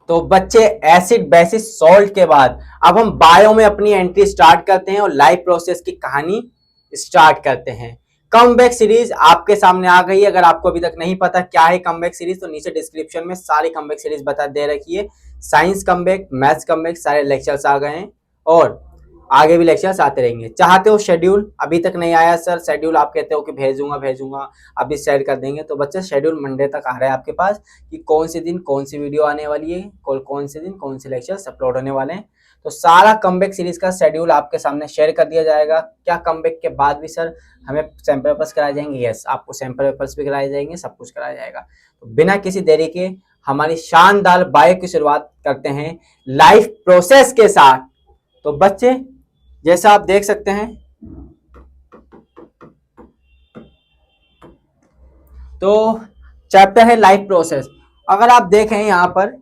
तो बच्चे acid basis salt के बाद अब हम बायो में अपनी एंट्री स्टार्ट करते हैं और लाइफ प्रोसेस की कहानी स्टार्ट करते हैं। कमबैक सीरीज आपके सामने आ गई। अगर आपको अभी तक नहीं पता क्या है कमबैक सीरीज, तो नीचे डिस्क्रिप्शन में सारी कमबैक सीरीज बता दे रखी है। साइंस कमबैक, मैथ्स कमबैक, सारे लेक्चर्स आ गए हैं और आगे भी लेक्चर्स आते रहेंगे। चाहते हो शेड्यूल, अभी तक नहीं आया सर शेड्यूल, आप कहते हो कि भेजूंगा अभी शेयर कर देंगे, तो बच्चे शेड्यूल मंडे तक आ रहा है आपके पास कि कौन से दिन कौन सी वीडियो आने वाली है, कौन से दिन कौन से लेक्चर्स अपलोड होने वाले हैं। तो सारा कमबैक सीरीज का शेड्यूल आपके सामने शेयर कर दिया जाएगा। क्या कमबैक के बाद भी सर हमें सैंपल पेपर्स कराए जाएंगे? यस, आपको सैंपल पेपर्स भी कराए जाएंगे, सब कुछ कराया जाएगा। तो बिना किसी देरी के हमारी शानदार बायो की शुरुआत करते हैं लाइफ प्रोसेस के साथ। तो बच्चे जैसा आप देख सकते हैं, तो चैप्टर है लाइफ प्रोसेस। अगर आप देखें यहाँ पर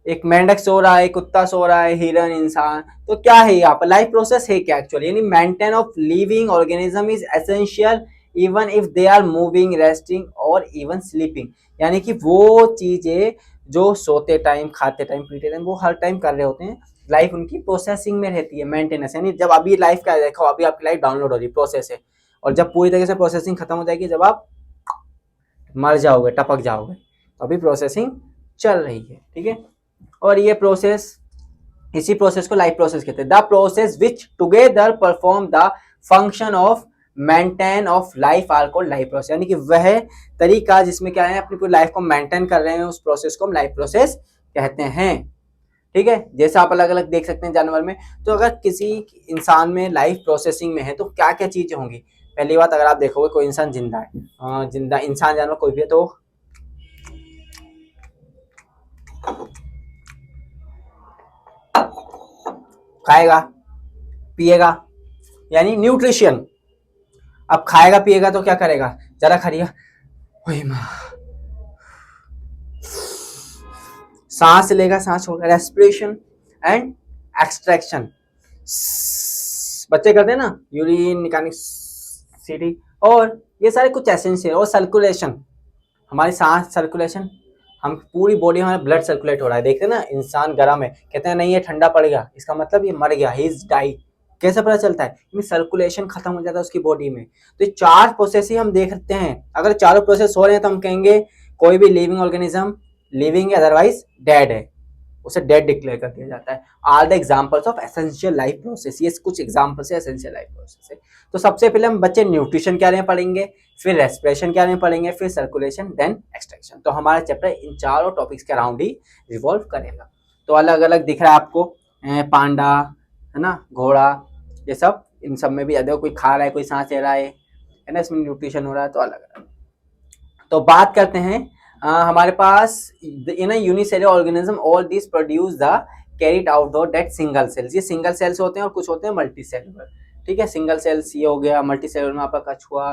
एक मेंढक सो रहा है, कुत्ता सो रहा है, हिरन, इंसान, तो क्या है यहाँ पर लाइफ प्रोसेस है क्या एक्चुअली? यानी maintain of living organism is essential even if they are moving, resting और इवन स्लीपिंग। यानी कि वो चीजें जो सोते टाइम, खाते टाइम, पीते टाइम, वो हर टाइम कर रहे होते हैं। लाइफ उनकी प्रोसेसिंग में रहती है, मेंटेनेंस। यानी जब अभी लाइफ का देखो, अभी आपकी लाइफ डाउनलोड हो रही प्रोसेस है, और जब पूरी तरीके से प्रोसेसिंग खत्म हो जाएगी, जब आप मर जाओगे, टपक जाओगे, तो अभी प्रोसेसिंग चल रही है। ठीक है, और ये प्रोसेस, इसी प्रोसेस को लाइफ प्रोसेस कहते हैं। The process which together perform the function of maintain of life are called life process. यानी कि वह तरीका जिसमें क्या है, अपनी पूरी लाइफ को मेंटेन कर रहे हैं, उस प्रोसेस को हम लाइफ प्रोसेस कहते हैं। ठीक है, जैसे आप अलग अलग देख सकते हैं जानवर में। तो अगर किसी इंसान में लाइफ प्रोसेसिंग में है तो क्या क्या चीजें होंगी? पहली बात, अगर आप देखोगे कोई इंसान जिंदा है, जिंदा इंसान जानवर कोई भी है, तो खाएगा पिएगा, यानी न्यूट्रिशन। अब खाएगा पिएगा तो क्या करेगा? जरा खरिया, सांस लेगा, सांस छोड़ेगा, रेस्पिरेशन एंड एक्सट्रैक्शन। बच्चे करते हैं ना, यूरिन निकालने, सीटी, और ये सारे कुछ एसेंशियल। और सर्कुलेशन, हमारी सांस सर्कुलेशन, हम पूरी बॉडी में हमारा ब्लड सर्कुलेट हो रहा है। देखते हैं ना, इंसान गर्म है, कहते हैं नहीं ये ठंडा पड़ गया, इसका मतलब ये मर गया, ही इज डाई। कैसे पता चलता है? क्योंकि सर्कुलेशन खत्म हो जाता है उसकी बॉडी में। तो ये चार प्रोसेस ही हम देखते हैं। अगर चारों प्रोसेस हो रहे हैं तो हम कहेंगे कोई भी लिविंग ऑर्गेनिज्म लिविंग है, अदरवाइज डेड है, उसे डेड डिक्लेयर कर दिया जाता है। Are the examples of essential life process, ये कुछ एग्जांपल्स है एसेंशियल लाइफ प्रोसेस है। तो सबसे पहले हम बच्चे न्यूट्रिशन के बारे में पढ़ेंगे, फिर रेस्पिरेशन के बारे में पढ़ेंगे, फिर सर्कुलेशन, देन एक्सट्रैक्शन। तो हमारा चैप्टर इन चारों टॉपिक्स के अराउंड ही रिवॉल्व करेगा। तो अलग अलग दिख रहा है आपको, पांडा है ना, घोड़ा, ये सब, इन सब में भी देखो कोई खा रहा है, कोई सांस ले रहा है ना, इसमें न्यूट्रिशन हो रहा है। तो अलग अलग। तो बात करते हैं, हमारे पास इन unicellular organism all this produce the carried outdoor date single cells. ये सिंगल सेल्स होते हैं और कुछ होते हैं मल्टी सेलुलर। ठीक है, सिंगल सेल्स ये हो गया, मल्टी सेलुलर में आपका कछुआ,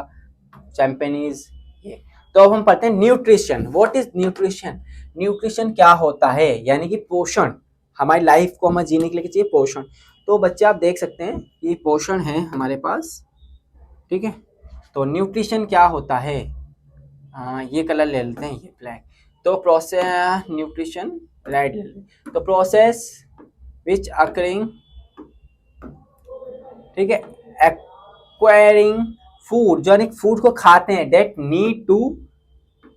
चैंपेनीज, ये। तो अब हम पढ़ते हैं nutrition. What is nutrition? Nutrition क्या होता है? यानी कि पोषण, हमारी लाइफ को हमें जीने के लिए चाहिए पोषण। तो बच्चे आप देख सकते हैं ये पोषण है हमारे पास। ठीक है, तो न्यूट्रिशन क्या होता है? ये कलर ले लेते हैं, ये ब्लैक। तो प्रोसेस न्यूट्रिशन रेड ले लेते। तो प्रोसेस विच अकरिंग, ठीक है, एक्वायरिंग फूड, जो यानी फूड को खाते हैं, डेट नीड टू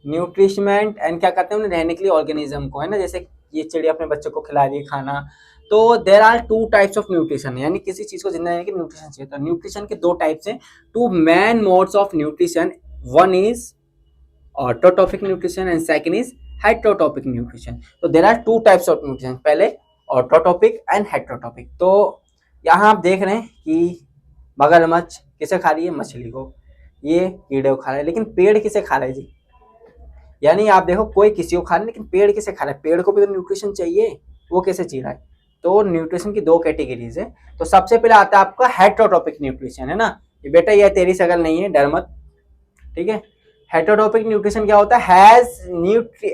न्यूट्रिशमेंट एंड क्या करते हैं उन्हें रहने के लिए ऑर्गेनिज्म को, है ना, जैसे ये चिड़िया अपने बच्चों को खिला रही है खाना। तो there are two types of nutrition, यानी किसी चीज को जिंदा रहने के न्यूट्रिशन चाहिए। तो न्यूट्रिशन के दो टाइप्स हैं, two main modes of nutrition. One is autotrophic nutrition and second is heterotrophic nutrition. तो there are two types of nutrition, पहले ऑटोट्रॉपिक एंड हेटरोट्रॉपिक। तो यहाँ आप देख रहे हैं कि मगरमच्छ किसे खा रही है? मछली को। ये कीड़े को खा रहे हैं, लेकिन पेड़ किसे खा रहे हैं जी? यानी आप देखो कोई किसी को खा रहा है, लेकिन पेड़ किसे खा रहा है? पेड़ को भी तो न्यूट्रिशन चाहिए, वो कैसे जी रहा है? तो न्यूट्रिशन की दो कैटेगरीज है। तो सबसे पहले आता है आपका हेटरोट्रॉपिक न्यूट्रिशन, है ना, ये बेटा ये तेरी शकल नहीं है, डर मत। ठीक है, हेटरोट्रॉपिक न्यूट्रिशन क्या होता है?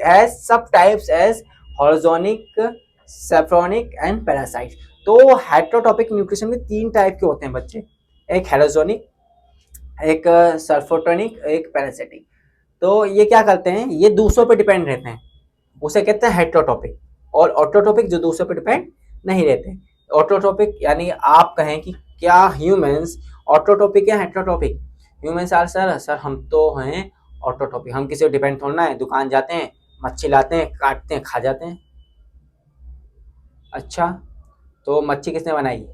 हैज सब टाइप्स एज हॉरिजोनिक, सेफ्रोनिक एंड पैरासाइट। तो हेटरोट्रॉपिक न्यूट्रिशन में तीन टाइप के होते हैं बच्चे, एक हेलोजोनिक, एक सल्फोटोनिक, एक पैरासिटिक। तो ये क्या करते हैं? ये दूसरों पे डिपेंड रहते हैं, उसे कहते हैं हेटरोट्रॉपिक। और ऑटोट्रॉपिक जो दूसरे पे डिपेंड नहीं रहते। ऑटोट्रॉपिक यानी आप कहें कि क्या ह्यूमंस ऑटोट्रॉपिक या हेटेरोट्रॉपिक? ह्यूमंस आर सर हम तो हैं ऑटोट्रॉपिक, हम किसी पे डिपेंड थोड़ा है, दुकान जाते हैं, मच्छी लाते हैं, काटते हैं, खा जाते हैं। अच्छा, तो मच्छी किसने बनाई?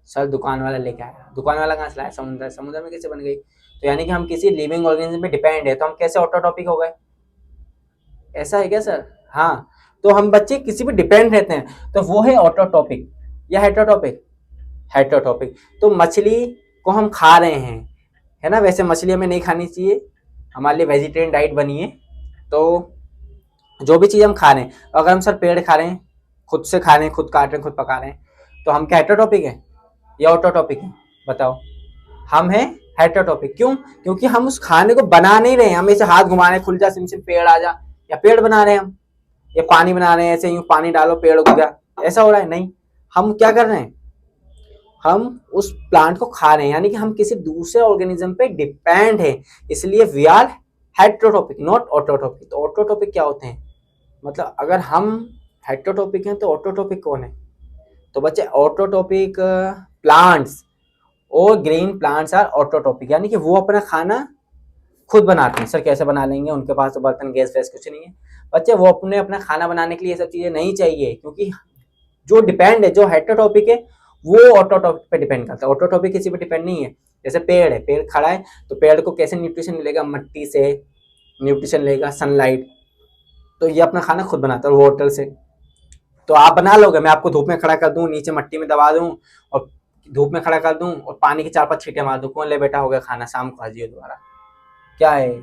सर दुकान वाला लेके आया। दुकान वाला कहाँ से लाया? समुद्र। समुद्र में कैसे बन गई? तो यानी कि हम किसी लिविंग ऑर्गेनिज्म पे डिपेंड है, तो हम कैसे ऑटोट्रॉपिक हो गए? ऐसा है क्या सर? हाँ, तो हम बच्चे किसी पे डिपेंड रहते हैं, तो वो है ऑटोट्रॉपिक या हेटेरोट्रॉपिक? हेटेरोट्रॉपिक। तो मछली को हम खा रहे हैं, है ना? वैसे मछली हमें नहीं खानी चाहिए, हमारे लिए वेजिटेरियन डाइट बनी है। तो जो भी चीज़ हम खा रहे हैं, अगर हम सर पेड़ खा रहे हैं, खुद से खा रहे हैं, खुद काट रहे हैं, खुद पका रहे हैं, तो हम क्या हेटेरोट्रॉपिक है या ऑटोट्रॉपिक है? बताओ। हम हैं हेटेरोट्रॉपिक। क्यों? क्योंकि हम उस खाने को बना नहीं रहे हैं, हम ऐसे हाथ घुमा रहे हैं, खुल जा सिम सिम पेड़ आ जा, या पेड़ बना रहे हैं हम, या पानी बना रहे हैं, ऐसे यूं पानी डालो पेड़ उग गया, ऐसा हो रहा है? नहीं, हम क्या कर रहे हैं? हम उस प्लांट को खा रहे हैं, यानी कि हम किसी दूसरे ऑर्गेनिज्म पे डिपेंड है, इसलिए we are heterotrophic not autotrophic. तो ऑटोट्रॉपिक क्या होते हैं? मतलब अगर हम हेटेरोट्रॉपिक हैं तो ऑटोट्रॉपिक कौन है? तो बच्चे ऑटोट्रॉपिक प्लांट्स और ग्रीन प्लांट्स आर ऑटोट्रॉपिक, यानी कि वो अपना खाना खुद बनाते हैं। सर कैसे बना लेंगे, उनके पास तो बर्तन गैस वैस कुछ नहीं है। बच्चे वो अपना खाना बनाने के लिए ये सब चीजें नहीं चाहिए, क्योंकि जो डिपेंड है, जो हेटेरोट्रॉपिक है, वो ऑटोट्रॉपिक पे डिपेंड करता है। ऑटोट्रॉपिक किसी पे डिपेंड नहीं है। जैसे पेड़ है, पेड़ खड़ा है, तो पेड़ को कैसे न्यूट्रिशन मिलेगा? मट्टी से न्यूट्रिशन लेगा, सनलाइट, तो ये अपना खाना खुद बनाता है, वाटर से। तो आप बना लोगे? मैं आपको धूप में खड़ा कर दूं, नीचे मट्टी में दबा दूं और धूप में खड़ा कर दूं और पानी की 4-5 छींटे मार दूं, कौन ले बेटा हो गया खाना, शाम को खाइए दोबारा? क्या है?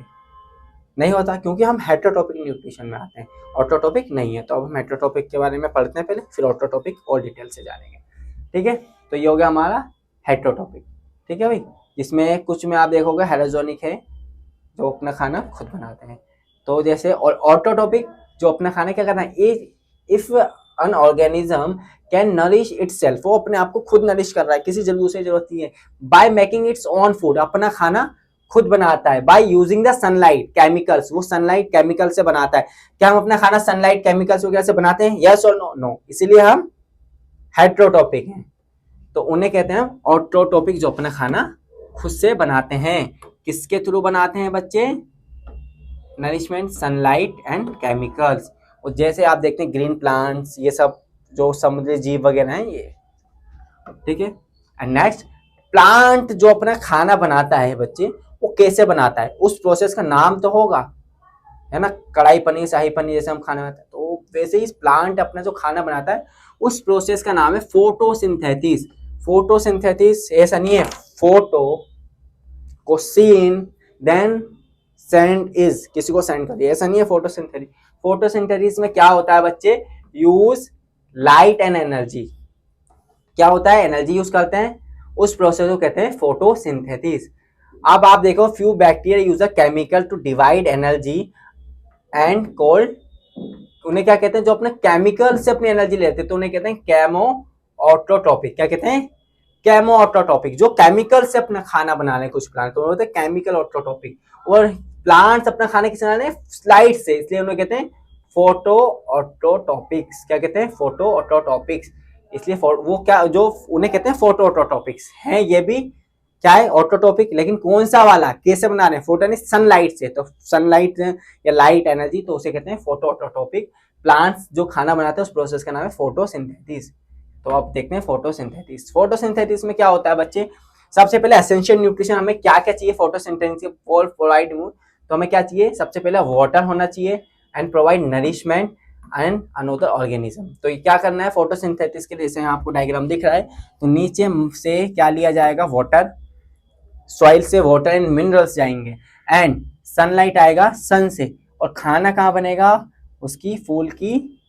नहीं होता, क्योंकि हम हेटेरोट्रॉपिक न्यूट्रिशन में आते हैं, ऑटोट्रॉपिक नहीं है। तो अब हम हेटेरोट्रॉपिक के बारे में पढ़ते हैं पहले, फिर ऑटोट्रॉपिक और डिटेल से जानेंगे। ठीक है, तो ये हो गया हमारा हेटेरोट्रॉपिक। ठीक है भाई, जिसमें कुछ में आप देखोगे हेलोजोनिक है, जो अपना खाना खुद बनाते हैं। तो जैसे और ऑटोट्रॉपिक जो अपना खाना क्या करता है? If an organism can nourish itself, वो अपने आप को खुद नरिश कर रहा है, किसी दूसरे जरूरत नहीं है। By making its own food, अपना खाना खुद बनाता है। By using the sunlight chemicals, वो सनलाइट केमिकल से बनाता है। क्या हम अपना खाना सनलाइट केमिकल्स वगैरह से बनाते हैं? यस और नो? नो। इसीलिए हम हेटेरोट्रॉपिक हैं। तो उन्हें कहते हैं ऑटोट्रॉपिक, जो अपना खाना खुद से बनाते हैं। किसके थ्रू बनाते हैं बच्चे? Nourishment, sunlight and chemicals. और जैसे आप देखते हैं ग्रीन प्लांट्स, ये सब जो समुद्री जीव वगैरह हैं ये। ठीक है, एंड नेक्स्ट, प्लांट जो अपना खाना बनाता है बच्चे, वो कैसे बनाता है? उस प्रोसेस का नाम तो होगा, है ना? कढ़ाई पनीर, शाही पनीर जैसे हम खाना बनाते हैं, तो वैसे ही प्लांट अपना जो खाना बनाता है, उस प्रोसेस का नाम है फोटोसिंथेसिस। फोटोसिंथेसिस ऐसा नहीं है फोटो को सीन देन सेंड इज, किसी को सेंड कर दिया, ऐसा नहीं है फोटोसिंथेसिस। फोटोसिंथेसिस में क्या होता है बच्चे? Use light and energy. क्या होता है? एनर्जी यूज करते हैं, उस प्रोसेस को कहते हैं फोटोसिंथेसिस। अब आप देखो, few bacteria use a chemical to divide energy and called, उन्हें क्या कहते हैं? जो अपने केमिकल से अपनी एनर्जी लेते हैं, तो उन्हें कहते हैं केमो ऑटोट्रॉपिक। क्या कहते हैं? Chemo autotrophic. जो केमिकल से अपना खाना बना रहे हैं कुछ प्लांट, तो होते हैं केमिकल ऑटोट्रॉपिक। और प्लांट्स अपना खाना किससे बना रहे हैं? लाइट से, इसलिए उन्हें कहते हैं फोटो ऑटोट्रॉपिक्स। क्या कहते हैं? फोटो ऑटोट्रॉपिक्स। इसलिए वो क्या, जो उन्हें कहते हैं फोटो ऑटोट्रॉपिक्स हैं, ये भी क्या है? ऑटोट्रॉपिक। लेकिन कौन सा वाला, कैसे बना रहे हैं? फोटो यानी सनलाइट से, तो सनलाइट या लाइट एनर्जी, तो उसे कहते हैं फोटो ऑटोट्रॉपिक। प्लांट्स जो खाना बनाते हैं उस प्रोसेस का नाम है फोटोसिंथेसिस। तो आप देखते हैं फोटोसिंथेसिस। फोटोसिंथेसिस में क्या होता है बच्चे? सबसे पहले एसेंशियल न्यूट्रिशन, हमें क्या क्या चाहिए फोटोसिंथेसिस फॉर प्रोवाइड? तो हमें क्या चाहिए? सबसे पहले वाटर होना चाहिए and provide nourishment and another organism. तो ये क्या करना है फोटोसिंथेसिस के लिए? जैसे आपको डायग्राम दिख रहा है, तो नीचे से क्या लिया जाएगा? वाटर, सॉइल से वाटर एंड मिनरल्स जाएंगे, एंड सनलाइट आएगा सन से। और खाना कहाँ बनेगा? उसकी फूल की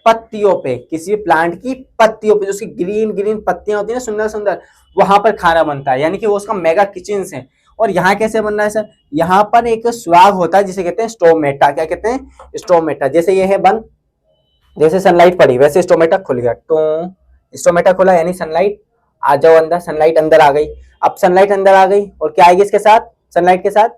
पत्तियों पे, किसी भी प्लांट की पत्तियों पे, जो उसकी ग्रीन ग्रीन पत्तियां होती है ना, सुंदर सुंदर, वहां पर खाना बनता है, यानी कि वो उसका मेगा किचन है। और यहाँ कैसे बन रहा है सर? यहाँ पर एक स्वाग होता है जिसे कहते हैं स्टोमेटा। क्या कहते हैं? स्टोमेटा। जैसे ये है बंद, जैसे सनलाइट पड़ी वैसे स्टोमेटा खुल गया, तो स्टोमेटा खुला यानी सनलाइट आ जाओ अंदर, सनलाइट अंदर आ गई। अब सनलाइट अंदर आ गई और क्या आएगी इसके साथ? सनलाइट के साथ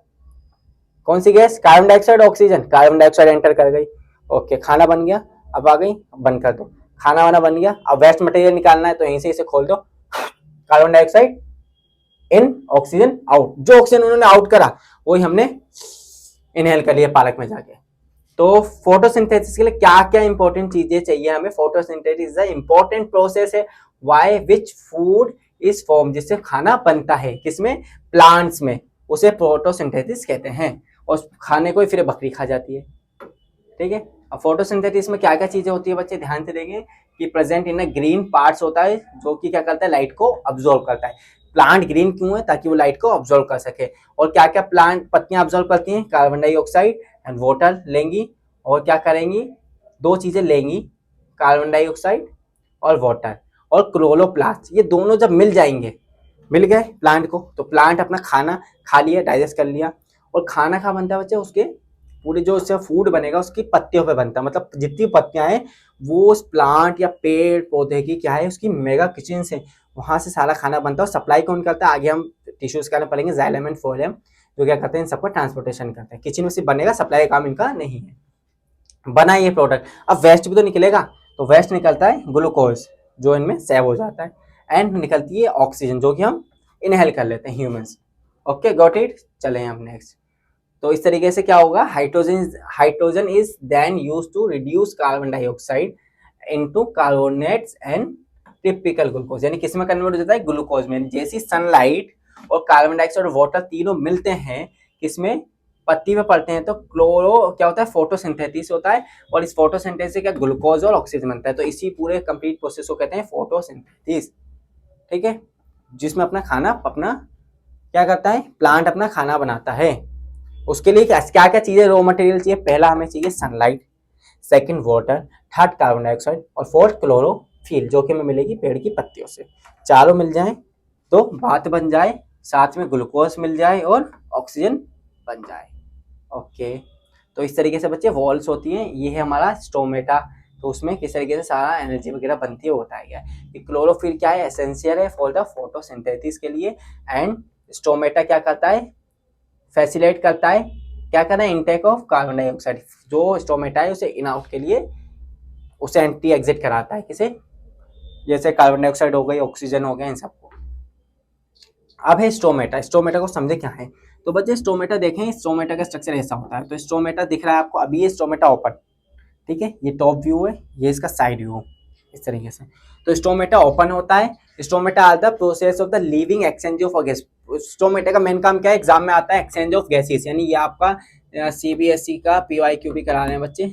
कौन सी gas? Carbon dioxide, oxygen. Carbon dioxide enter कर गई। ओके, खाना बन गया। अब आ गई, बंद कर दो, खाना वाना बन गया। अब वेस्ट मटेरियल निकालना है तो यहीं से इसे खोल दो, carbon dioxide in, oxygen out. जो ऑक्सीजन उन्होंने आउट करा वही हमने इनहेल कर लिया पालक में जाके। तो फोटोसिंथेसिस के लिए क्या क्या इंपॉर्टेंट चीजें चाहिए हमें? Photosynthesis is a important process है why which food is form, जिससे खाना बनता है, किसमें? प्लांट्स में, उसे फोटोसिंथेसिस कहते हैं। और खाने को ही फिर बकरी खा जाती है, ठीक है। अब फोटोसिंथेसिस में क्या क्या चीजें होती है बच्चे, ध्यान से देंगे कि present in a green parts होता है जो कि क्या करता है, लाइट को अब्सॉर्ब करता है। प्लांट ग्रीन क्यों है? ताकि वो लाइट को अब्सॉर्ब कर सके। और क्या क्या प्लांट पत्तियां अब्सॉर्ब करती हैं? कार्बन डाइऑक्साइड एंड वाटर लेंगी, और क्या करेंगी? दो चीजें लेंगी, कार्बन डाइऑक्साइड और वाटर और क्लोरोप्लास्ट। ये दोनों जब मिल जाएंगे, मिल गए प्लांट को, तो प्लांट अपना खाना खा लिया, डाइजेस्ट कर लिया। और खाना कहाँ बनता है बच्चे? उसके पूरे जो उससे फूड बनेगा उसकी पत्तियों पे बनता है। मतलब जितनी पत्तियां हैं वो उस प्लांट या पेड़ पौधे की क्या है, उसकी मेगा किचन से, वहां से सारा खाना बनता है। और सप्लाई कौन करता है? आगे हम टिश्यूज के पढ़ेंगे, जाइलम एंड फ्लोएम, जो क्या करते हैं, इन सबका ट्रांसपोर्टेशन करते हैं। किचन में सिर्फ बनेगा, सप्लाई का काम इनका नहीं है। बना ये प्रोडक्ट, अब वेस्ट भी तो निकलेगा, तो वेस्ट निकलता है ग्लूकोज जो इनमें सेव हो जाता है, एंड निकलती है ऑक्सीजन जो कि हम इनहेल कर लेते हैं ह्यूमंस। Okay, got it. चले हम नेक्स्ट। तो इस तरीके से क्या होगा, hydrogen is then use to reduce carbon dioxide into carbonates and typical glucose, यानी किसमें कन्वर्ट हो जाता है? ग्लूकोज में। जैसी सनलाइट और कार्बन डाइऑक्साइड और वाटर तीनों मिलते हैं किसमें? पत्ती में पड़ते हैं, तो क्लोरो क्या होता है? फोटोसिंथेसिस होता है। और इस फोटोसिंथेसिस से क्या ग्लूकोज और ऑक्सीजन बनता है। तो इसी पूरे कंप्लीट प्रोसेस को कहते हैं फोटोसिंथेसिस, ठीक है। जिसमें अपना खाना, अपना क्या करता है, प्लांट अपना खाना बनाता है। उसके लिए क्या क्या चीजें रॉ मटेरियल चाहिए? पहला हमें चाहिए sunlight, second water, third carbon dioxide और फोर्थ क्लोरोफिल, जो कि हमें मिलेगी पेड़ की पत्तियों से। चारों मिल जाए तो बात बन जाए, साथ में ग्लूकोज मिल जाए और ऑक्सीजन बन जाए। ओके, तो इस तरीके से बच्चे वॉल्स होती हैं। ये है हमारा स्टोमेटा, तो उसमें किस तरीके से सारा एनर्जी वगैरह बनती है वो बताया गया है। क्लोरोफिल क्या है? एसेंशियल है फॉर द फोटोसिंथेसिस के लिए। एंड स्टोमेटा क्या करता है? फैसिलिटेट करता है, क्या करना है? Intake of carbon dioxide. जो स्टोमेटा है उसे इन आउट के लिए, उसे एंटी एग्जिट कराता है, किसे? जैसे कार्बन डाइऑक्साइड हो गई, ऑक्सीजन हो गया, इन सबको। अब है स्टोमेटा। स्टोमेटा को समझे क्या है? तो बच्चे स्टोमेटा देखें, स्टोमेटा का स्ट्रक्चर ऐसा होता है। तो स्टोमेटा दिख रहा है आपको अभी, ये स्टोमेटा ओपन, ठीक है। ये टॉप व्यू है, ये इसका साइड व्यू, इस तरीके से। तो स्टोमेटा ओपन होता है। Stomata are the process of the living exchange of gas. Stomata का मेन काम क्या है? एग्जाम में आता है एक्सचेंज ऑफ गैसेस, यानी ये आपका सीबीएसई का पीवाईक्यू भी करा रहे हैं बच्चे,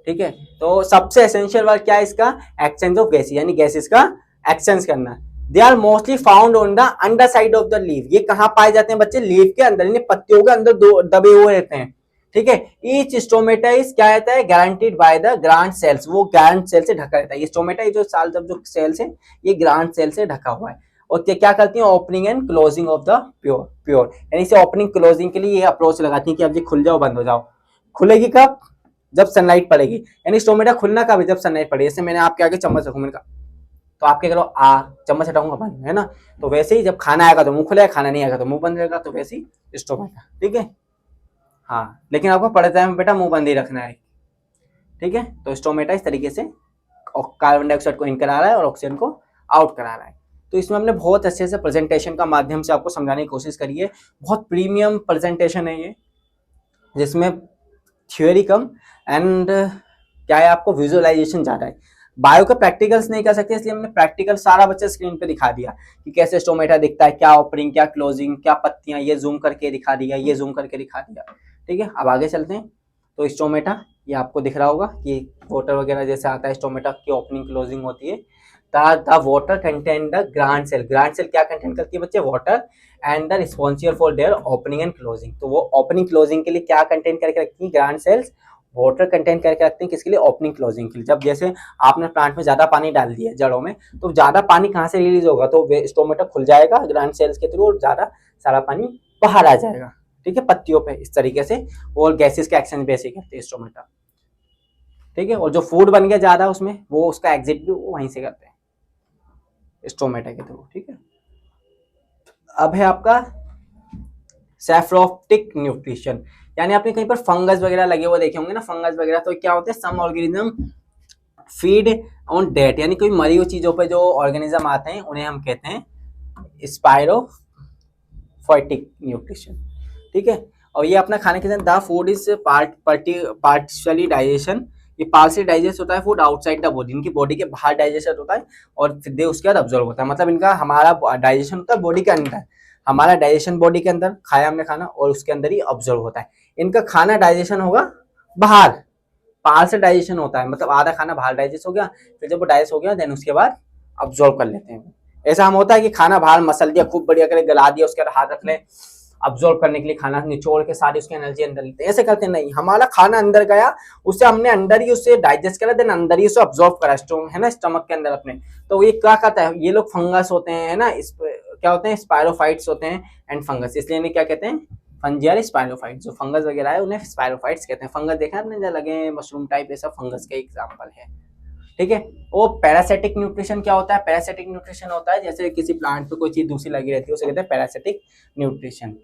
ठीक है। तो सबसे एसेंशियल वर्क क्या है इसका? एक्सचेंज ऑफ गैसेस, यानी गैसेस का एक्सचेंज करना। They are mostly found on the under side of the leaf. ये कहाँ पाए जाते हैं बच्चे? लीफ के अंदर, यानी पत्तियों के अंदर दबे हुए रहते हैं, ठीक है। ईच स्टोमेटा इज क्या रहता है? Guaranteed by the grand cells. वो ग्रांड सेल से ढका रहता है। ये स्टोमेटा जो साल जब जो सेल्स है, ये ग्रांड सेल से ढका हुआ है। और क्या करती है? Opening and closing of the pure, यानी इसे ओपनिंग क्लोजिंग के लिए ये अप्रोच लगाती है कि अब ये खुल जाओ, बंद हो जाओ। खुलेगी कब? जब सनलाइट पड़ेगी। यानी स्टोमेटा खुलना कब है? जब सनलाइट पड़ेगी। जैसे मैंने आपके आगे चम्मच रखूं, मैंने कहा तो आप क्या करो, चम्मच हटाऊंगा, बंद, है ना। तो वैसे ही जब खाना आएगा तो मुंह खुलेगा, खाना नहीं आएगा तो मुंह बंद रहेगा। तो वैसे ही स्टोमेटा, ठीक है। हाँ, लेकिन आपको पढ़ते टाइम बेटा मुंह बंद ही रखना है, ठीक है। तो स्टोमेटा इस तरीके से कार्बन डाइऑक्साइड को इन करा रहा है और ऑक्सीजन को आउट करा रहा है। तो इसमें हमने बहुत अच्छे से प्रेजेंटेशन का माध्यम से आपको समझाने की कोशिश करी है। बहुत प्रीमियम प्रेजेंटेशन है ये, जिसमें थ्योरी कम एंड क्या है, आपको विजुअलाइजेशन ज़्यादा है। बायो के प्रैक्टिकल्स नहीं कर सकते, इसलिए हमने प्रैक्टिकल सारा बच्चे स्क्रीन पे दिखा दिया कि कैसे स्टोमेटा दिखता है, क्या ओपनिंग, क्या क्लोजिंग, क्या पत्तियां, ये जूम करके दिखा दिया, ये जूम करके दिखा दिया, ठीक है। अब आगे चलते हैं। तो स्टोमेटा ये आपको दिख रहा होगा कि वाटर वगैरह जैसे आता है, स्टोमेटा की ओपनिंग क्लोजिंग होती है। The water contain the grand cell. Grand cell क्या कंटेन करती है बच्चे? Water, and the responsible for their opening and closing. तो वो ओपनिंग क्लोजिंग के लिए क्या कंटेन करके रखती है? ग्रांड सेल्स वाटर कंटेन करके रखते हैं, किसके लिए? ओपनिंग क्लोजिंग के लिए। जब जैसे आपने प्लांट में ज्यादा पानी डाल दिया जड़ों में, तो ज्यादा पानी कहाँ से रिलीज होगा? तो स्टोमेटा खुल जाएगा ग्रांड सेल्स के थ्रू और ज्यादा सारा पानी बाहर आ जाएगा, ठीक है, पत्तियों पे, इस तरीके से। और गैसेस का एक्सचेंज भी ऐसे करते हैं स्टोमेटा, ठीक है। और जो फूड बन गया ज्यादा उसमें, वो उसका एग्जिट भी वहीं से करते हैं स्टोमेटा के थ्रू, ठीक है। अब है आपका सेफ्रोटिक न्यूट्रिशन, यानी आपने कहीं पर फंगस वगैरह लगे हुए देखे होंगे ना, फंगस वगैरह। तो क्या होते हैं? Some organism feed on dead, यानी कोई मरी हुई चीजों पे जो ऑर्गेनिज्म आते हैं उन्हें हम कहते हैं स्पाइरोफाइटिक न्यूट्रिशन। ठीक है, और ये अपना खाने के साथ the food is partially digestion, ये पार्शियली डाइजेस्ट होता है फूड आउटसाइड द बॉडी, इनकी बॉडी के बाहर डाइजेशन होता है और फिर उसके बाद अब्जॉर्व होता है। मतलब इनका हमारा डाइजेशन होता है बॉडी के अंदर, हमारा डाइजेशन बॉडी के अंदर, खाया हमने खाना और उसके अंदर ही अब्जॉर्व होता है। इनका खाना डाइजेशन होगा बाहर, बाहर से डाइजेशन होता है, मतलब आधा खाना बाहर डाइजेस्ट हो गया, फिर जब वो डाइजेस्ट हो गया देन उसके बाद अब्जॉर्व कर लेते हैं। ऐसा हम होता है कि खाना बाहर मसल दिया, खूब बढ़िया करे गला दिया, उसके बाद हाथ रख ले अब्जॉर्व करने के लिए, खाना निचोड़ के सारी उसकी एनर्जी अंदर लेते हैं, ऐसे करते नहीं। हमारा खाना अंदर गया, उससे हमने अंदर ही उसे डाइजेस्ट करा, देन अंदर ही उसे अब्जॉर्व करा, स्टोम है ना स्टमक के अंदर अपने। तो ये क्या कहता है, ये लोग फंगस होते हैं, है ना, इस क्या होते हैं, स्पायरोफाइट्स होते हैं एंड फंगस, इसलिए इन्हें क्या कहते हैं, फंजियार स्पायरोफाइट्स। जो फंगस वगैरह है उन्हें स्पायरोफाइट्स कहते हैं। फंगस देखा आपने जो लगे मशरूम टाइप, ये सब फंगस के एग्जांपल है। ठीक है, वो पैरासिटिक न्यूट्रिशन क्या होता है, पैरासिटिक न्यूट्रिशन होता है जैसे किसी प्लांट पे कोई चीज दूसरी लगी रहती है, उसे कहते हैं पैरासिटिक न्यूट्रिशन।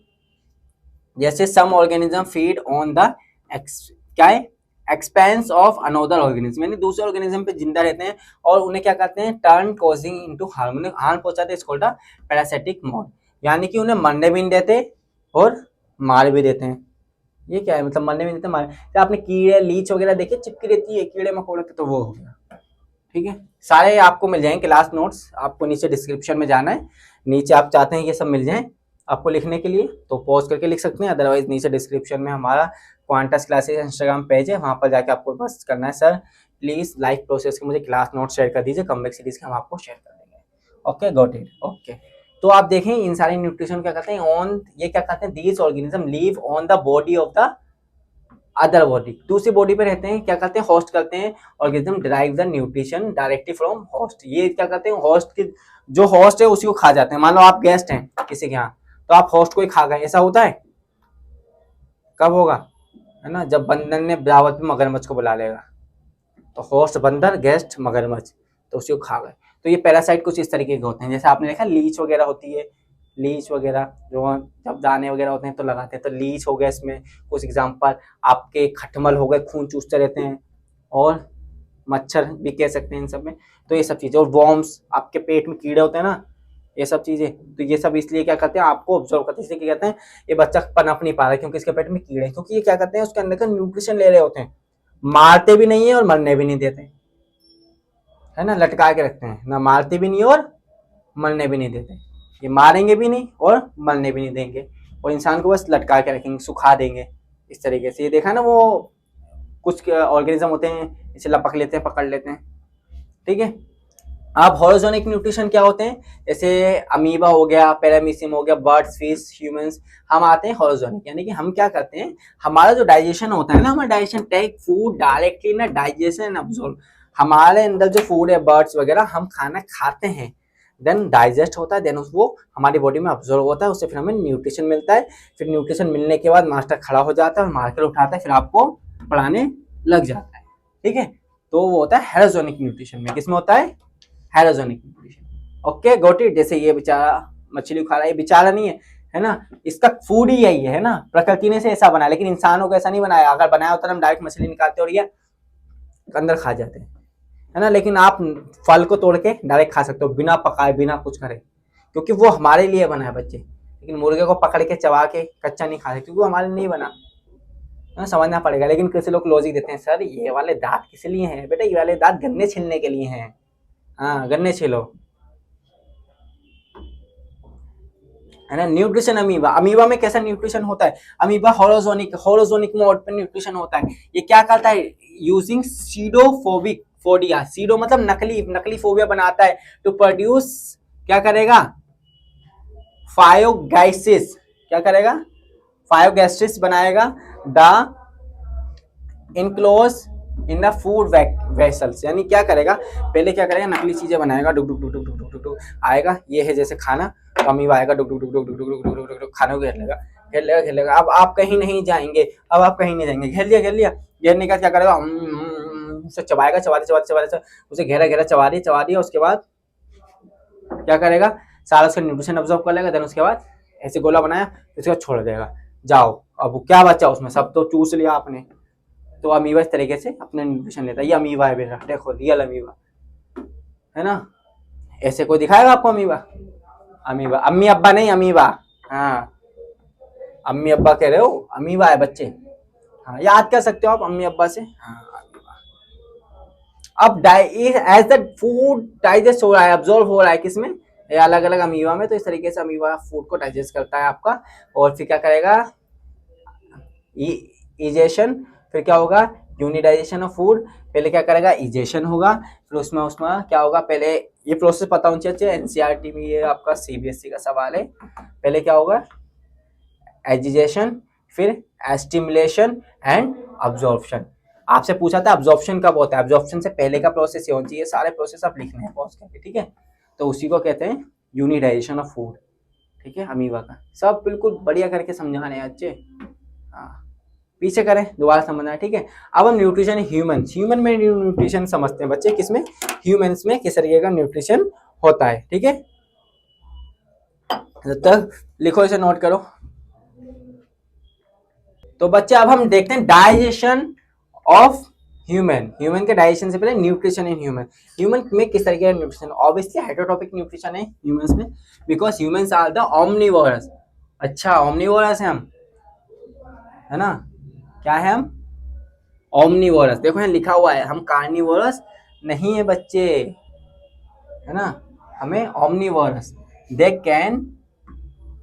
जैसे some organism feed on the क्या है, एक्सपेंस ऑफ अनदर ऑर्गेनिज्म, यानी दूसरे ऑर्गेनिज्म पे जिंदा रहते हैं और उन्हें क्या कहते हैं, टर्न कॉजिंग इनटू हार्म, उन्हें हार्म पहुंचाते हैं, इसको पैरासिटिक मोड, यानी कि उन्हें मरने भी नहीं देते और मार भी देते हैं। ये क्या है, मतलब मरने भी नहीं देते मार, तो आपने कीड़े लीच वगैरह देखे चिपकी रहती है कीड़े मकोड़े के, तो वो हो गया। ठीक है, सारे आपको मिल जाएंगे क्लास नोट्स, आपको नीचे डिस्क्रिप्शन में जाना है, नीचे आप चाहते हैं ये सब मिल जाए आपको लिखने के लिए तो पॉज करके लिख सकते हैं, अदरवाइज नीचे डिस्क्रिप्शन में हमारा क्वांटस क्लासेस इंस्टाग्राम पेज है, वहां पर जाके आपको बस करना है, सर प्लीज लाइव प्रोसेस के मुझे क्लास नोट शेयर कर दीजिए, कमबैक सीरीज के हम आपको शेयर कर देंगे। Okay got it. ओके, तो आप देखें इन सारे न्यूट्रिशन क्या कहते हैं, ऑन ये क्या कहते हैं, these organism live on the body of the other body, दूसरी बॉडी पे रहते हैं, क्या करते हैं, होस्ट करते हैं, organism derive the nutrition directly from host, ये क्या करते हैं, होस्ट की जो होस्ट है उसी को खा जाते हैं। मान लो आप गेस्ट हैं किसी के यहाँ, तो आप होस्ट को ही खा गए, ऐसा होता है, कब होगा, है ना, जब बंदर ने दावत में मगरमच्छ को बुला लेगा, तो होस्ट बंदर, गेस्ट मगरमच्छ, तो उसी को खा गए। तो ये पैरासाइट कुछ इस तरीके के होते हैं, जैसे आपने देखा लीच वगैरह होती है, लीच वगैरह जो जब दाने वगैरह होते हैं तो लगाते हैं, तो लीच हो गया इसमें कुछ एग्जांपल, आपके खटमल हो गए, खून चूसते रहते हैं, और मच्छर भी कह सकते हैं इन सब में। तो ये सब चीजें, और वॉर्म्स, आपके पेट में कीड़े होते हैं ना, ये सब चीजें, तो ये सब इसलिए क्या करते हैं, आपको ऑब्जर्व करते हैं, इसलिए क्या कहते हैं, ये बच्चा पनप नहीं पा रहा क्योंकि इसके पेट में कीड़े, क्योंकि ये क्या करते हैं, उसके अंदर का न्यूट्रिशन ले रहे होते हैं, मारते भी नहीं है और मरने भी नहीं देते, है ना, लटका के रखते हैं, ना मारते भी नहीं और मरने भी नहीं देते, ये मारेंगे भी नहीं और मरने भी नहीं देंगे, और इंसान को बस लटका के रखेंगे, सुखा देंगे इस तरीके से। ये देखा ना, वो कुछ ऑर्गेनिज्म होते हैं इसे लपक लेते हैं, पकड़ लेते हैं। ठीक है, अब हॉलोजोनिक न्यूट्रिशन क्या होते हैं, जैसे अमीबा हो गया, पैरामीशियम हो गया, बर्ड्स, फिश, ह्यूमंस, हम आते हैं हॉलोजोनिक, यानी कि हम क्या करते हैं, हमारा जो डाइजेशन होता है ना, हमारा डाइजेशन टेक फूड डायरेक्टली ना डाइजेशन एंड अब्सॉर्ब, हमारे अंदर जो फूड है बर्ड्स वगैरह, हम खाना खाते हैं, देन डाइजेस्ट होता है, देन वो हमारी बॉडी में अब्सॉर्ब होता है, उससे फिर हमें न्यूट्रिशन मिलता है, फिर न्यूट्रिशन मिलने के बाद मास्टर खड़ा हो जाता है और मार्कर उठाता है, फिर आपको पढ़ाने लग जाता है। ठीक है, तो वो होता है हेलोजोनिक न्यूट्रिशन में, किसमें होता है, हेलोजोनिक न्यूट्रिशन। Okay got it. जैसे ये बेचारा मछली खा रहा है, ये बेचारा नहीं है ना, इसका फूड ही यही है ना, प्रकृति ने से ऐसा बनाया, लेकिन इंसानों को ऐसा नहीं बनाया, अगर बनाया होता हम डायरेक्ट मछली निकालते और ये अंदर खा जाते हैं, है ना, लेकिन आप फल को तोड़ के डायरेक्ट खा सकते हो बिना पकाए, बिना कुछ करे, क्योंकि वो हमारे लिए बना है बच्चे, लेकिन मुर्गे को पकड़ के चबा के कच्चा नहीं खा सकते क्योंकि वो हमारे लिए नहीं बना, समझना पड़ेगा। लेकिन किसी लोग लॉजिक देते हैं, सर ये वाले दांत किस लिए हैं, बेटा ये वाले दांत गन्ने छीलने के लिए हैं, हाँ गन्ने छीलो, है ना। न्यूट्रिशन अमीबा, अमीबा में कैसा न्यूट्रिशन होता है, अमीबा होलोजोनिक मोड पे न्यूट्रिशन होता है। ये क्या करता है, यूजिंग सीडोफोबिक फोडिया, सीडो मतलब नकली फोबिया बनाता है, टू प्रोड्यूस, क्या करेगा, फायोगैसिस, क्या करेगा, फायोगैसिस बनाएगा, the enclose in the food vessels, यानी क्या करेगा, पहले क्या करेगा, नकली चीजें बनाएगा, डुक डुक डुक डुक डुक डुक डुक आएगा, ये है जैसे खाना, तो अमीबा आएगा, डुक डुक डुक डुक डुक डुक डुक डुक डुक खाने को घेर लेगा। अब आप कहीं नहीं जाएंगे, घेर लिया, घेरने का क्या करेगा, उसे चबाएगा, चबाते उसे घेरा चबा दिया, उसके बाद क्या करेगा, सारा उसका न्यूट्रिशन अब्सॉर्ब कर लेगा, देन उसके बाद ऐसे गोला बनाया, उसके बाद छोड़ देगा, जाओ, अब क्या बचा उसमें, सब तो चूस लिया आपने, तो अमीबा इस तरीके से अपना न्यूट्रिशन लेता है। ये अमीबा है बेटा, देखो रियल अमीबा है ना। ऐसे कोई दिखाएगा आपको अमीबा? अमीबा, अम्मी अब्बा नहीं, अमीबा। हाँ, अम्मी अब्बा कह रहे हो, अमीबा है बच्चे। हाँ, याद कर सकते हो आप अम्मी अब्बा से। हाँ, अब एज द फूड डाइजेस्ट हो रहा है, अब्सॉर्ब हो रहा है किसमें, ये अलग अलग अमीबा में, तो इस तरीके से अमीबा फूड को डाइजेस्ट करता है आपका। और फिर क्या करेगा, इजेशन, फिर क्या होगा, यूनिडाइजेशन ऑफ फूड। पहले क्या करेगा, इजेशन होगा, फिर उसमें उसमें क्या होगा, पहले ये प्रोसेस पता होना चाहिए, एनसीईआरटी में ये आपका सीबीएसई का सवाल है। पहले क्या होगा, एजिजेशन, फिर एस्टिमुलेशन एंड अब्जॉर्प्शन। आपसे पूछा था अब्जॉर्प्शन कब होता है, अब्जॉर्प्शन से पहले का प्रोसेस ये होना चाहिए, सारे प्रोसेस आप लिखने हैं पॉज करके, ठीक है। तो उसी को कहते हैं यूनिडाइजेशन ऑफ फूड, ठीक है, अमीबा का। सब बिल्कुल बढ़िया करके समझा रहे हैं अच्छे। हाँ, पीछे करें, दोबारा समझना है, ठीक है। अब हम न्यूट्रिशन ह्यूमन में न्यूट्रिशन समझते हैं बच्चे, किसमें, ह्यूमंस में किस तरीके का न्यूट्रिशन होता है, ठीक है। तब लिखो, इसे नोट करो। तो बच्चे अब हम देखते हैं डाइजेशन ऑफ ह्यूमन के डाइजेशन से पहले न्यूट्रिशन इन ह्यूमन में किस तरीके का न्यूट्रिशन, ऑब्वियसली हाइड्रोट्रोपिक न्यूट्रिशन है ह्यूमंस में, because humans are the omnivorous. अच्छा, ओमनिवोरस है हम, है ना, क्या है हम, ओमनिवोरस। देखो यहाँ लिखा हुआ है, हम कार्निवोरस नहीं है बच्चे, है ना, हमें omnivorous. They can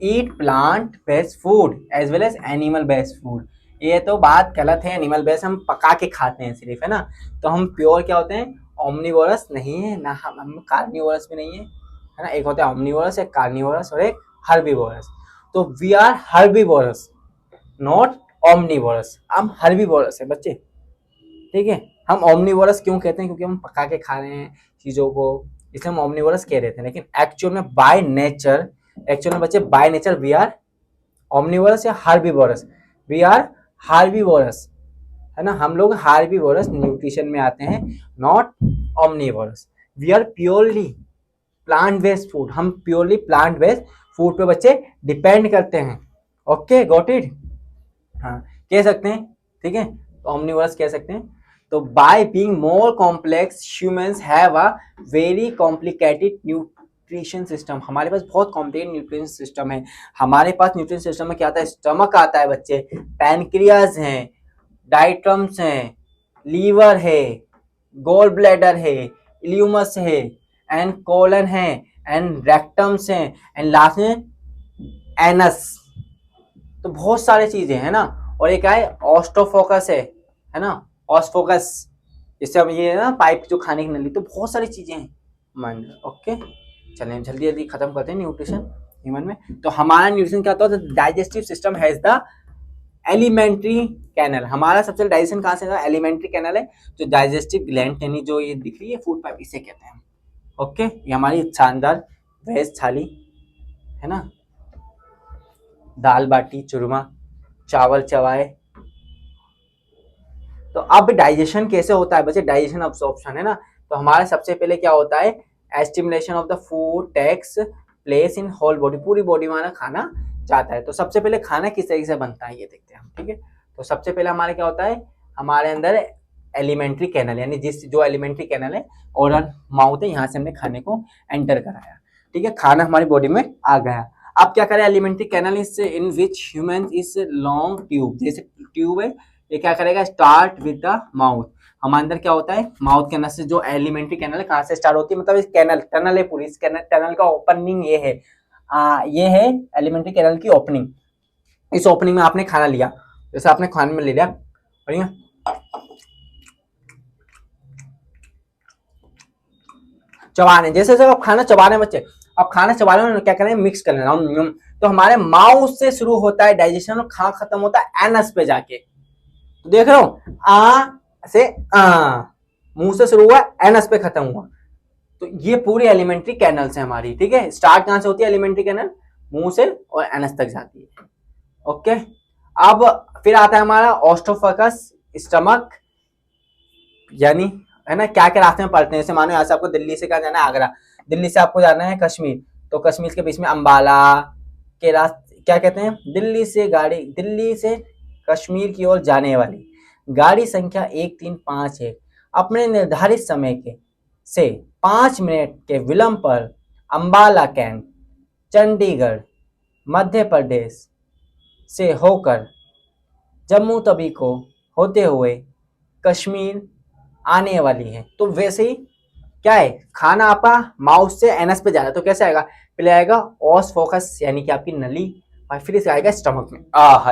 eat plant based food as well as animal based food. ये तो बात गलत है, एनिमल बेस्ड हम पका के खाते हैं सिर्फ, है ना। तो हम प्योर क्या होते हैं, ओमनिवोरस नहीं है ना, हम कार्निवोरस भी नहीं है ना। एक होता है ओमनिवोरस, एक कार्निवोरस और एक हर्बीवोरस। तो we are herbivorous, not omnivorous. हम हर्बीवोरस है बच्चे, ठीक है। हम ओमनिवोरस क्यों कहते हैं, क्योंकि हम पका के खा रहे हैं चीजों को, इसलिए हम ओमनिवोरस कह रहे थे। लेकिन एक्चुअल में बाय नेचर, एक्चुअल में बच्चे by nature we are omnivorous या हार्बीवोरस, वी आर हार्बीवोरस, है ना। हम लोग हार्बीवोरस न्यूट्रिशन में आते हैं, not omnivorous. We are purely plant based food, हम प्योरली प्लांट बेस्ड फूड पे बच्चे डिपेंड करते हैं। Okay, got it. हाँ, कह सकते हैं, ठीक है, तो ओमनिवोरस कह सकते हैं। तो by being more complex humans have a very complicated nutrition system. हमारे पास बहुत कॉम्प्लिकेटेड न्यूट्रिशन सिस्टम है। हमारे पास न्यूट्रिशन सिस्टम में क्या आता है, स्टमक आता है बच्चे, पैनक्रियाज है, डाइट्रम्स हैं, लीवर है, गोल ब्लैडर है, इल्यूमस है, एंड कोलन है, एंड रेक्टम्स है, एंड लास्ट में एनस। तो बहुत सारी चीजें है ना। और एक है ऑस्टोफोकस है ना, ऑस्फोकस, इससे अब ये है ना पाइप जो खाने की नली। तो बहुत सारी चीजें हैं माइंड। ओके, चलें जल्दी जल्दी खत्म करते हैं न्यूट्रिशन ह्यूमन में। तो हमारा न्यूट्रिशन क्या होता है, digestive system has the alimentary canal. हमारा सबसे डाइजेशन कहाँ से, एलिमेंट्री कैनल है, जो डाइजेस्टिव ग्लैंड यानी जो ये दिख रही है फूड पाइप, इसे कहते हैं। ओके, ये हमारी शानदार वेज थाली है ना, दाल बाटी चूरमा, चावल चवाए। तो अब डाइजेशन कैसे होता है बच्चे, डाइजेशन अब्सॉर्प्शन है ना। तो हमारा सबसे पहले क्या होता है, assimilation of the food takes place in whole body, पूरी बॉडी में खाना जाता है। तो सबसे पहले खाना किस तरीके से बनता है ये देखते हैं हम, ठीक है। तो सबसे पहले हमारे क्या होता है, हमारे अंदर एलिमेंट्री कैनल, यानी जो एलिमेंट्री कैनल है ओरल माउथ है, यहाँ से हमने खाने को एंटर कराया, ठीक है, खाना हमारी बॉडी में आ गया। अब क्या करें, alimentary canal is in which human is long tube, जैसे ट्यूब है, ये क्या करेगा, स्टार्ट विद द माउथ। हमारे अंदर क्या होता है, माउथ के अंदर से जो एलिमेंट्री कैनल है कहाँ से स्टार्ट होती है, मतलब इस कैनल टनल है पूरी, इस टनल का ओपनिंग ये है, ये है एलिमेंट्री कैनल की ओपनिंग। इस ओपनिंग में आपने खाना लिया, जैसे आपने खाने में ले लिया, बढ़िया, चबाने, जैसे जैसे आप खाना चबाने बच्चे, अब खाना चबाने में क्या करें, मिक्स कर लेना। तो हमारे माउथ से शुरू होता है डाइजेशन और खा खत्म होता है एनस पे जाके। तो देख रहे हो, आ से मुंह से शुरू हुआ, एनस पे खत्म हुआ। तो ये पूरी एलिमेंट्री कैनल से हमारी, ठीक है। स्टार्ट कहां से होती है एलिमेंट्री कैनल, मुंह से, और एनस तक जाती है। ओके, अब फिर आता है हमारा ऑस्टोफकस, स्टमक, यानी है ना, क्या क्या रास्ते में पड़ते हैं। जैसे मानो यहाँ से आपको दिल्ली से कहाँ जाना है, आगरा, दिल्ली से आपको जाना है कश्मीर, तो कश्मीर के बीच में अंबाला के रास्ते क्या कहते हैं, दिल्ली से गाड़ी, दिल्ली से कश्मीर की ओर जाने वाली गाड़ी संख्या 1351 अपने निर्धारित समय के से 5 मिनट के विलंब पर अंबाला कैंट, चंडीगढ़, मध्य प्रदेश से होकर जम्मू तवी को होते हुए कश्मीर आने वाली है। तो वैसे ही क्या है, खाना आपका माउथ से एनएस पे जा रहा है, तो कैसे आएगा, पहले आएगा ऑस फोकस यानी कि आपकी नली, और फिर इसे आएगा स्टमक में।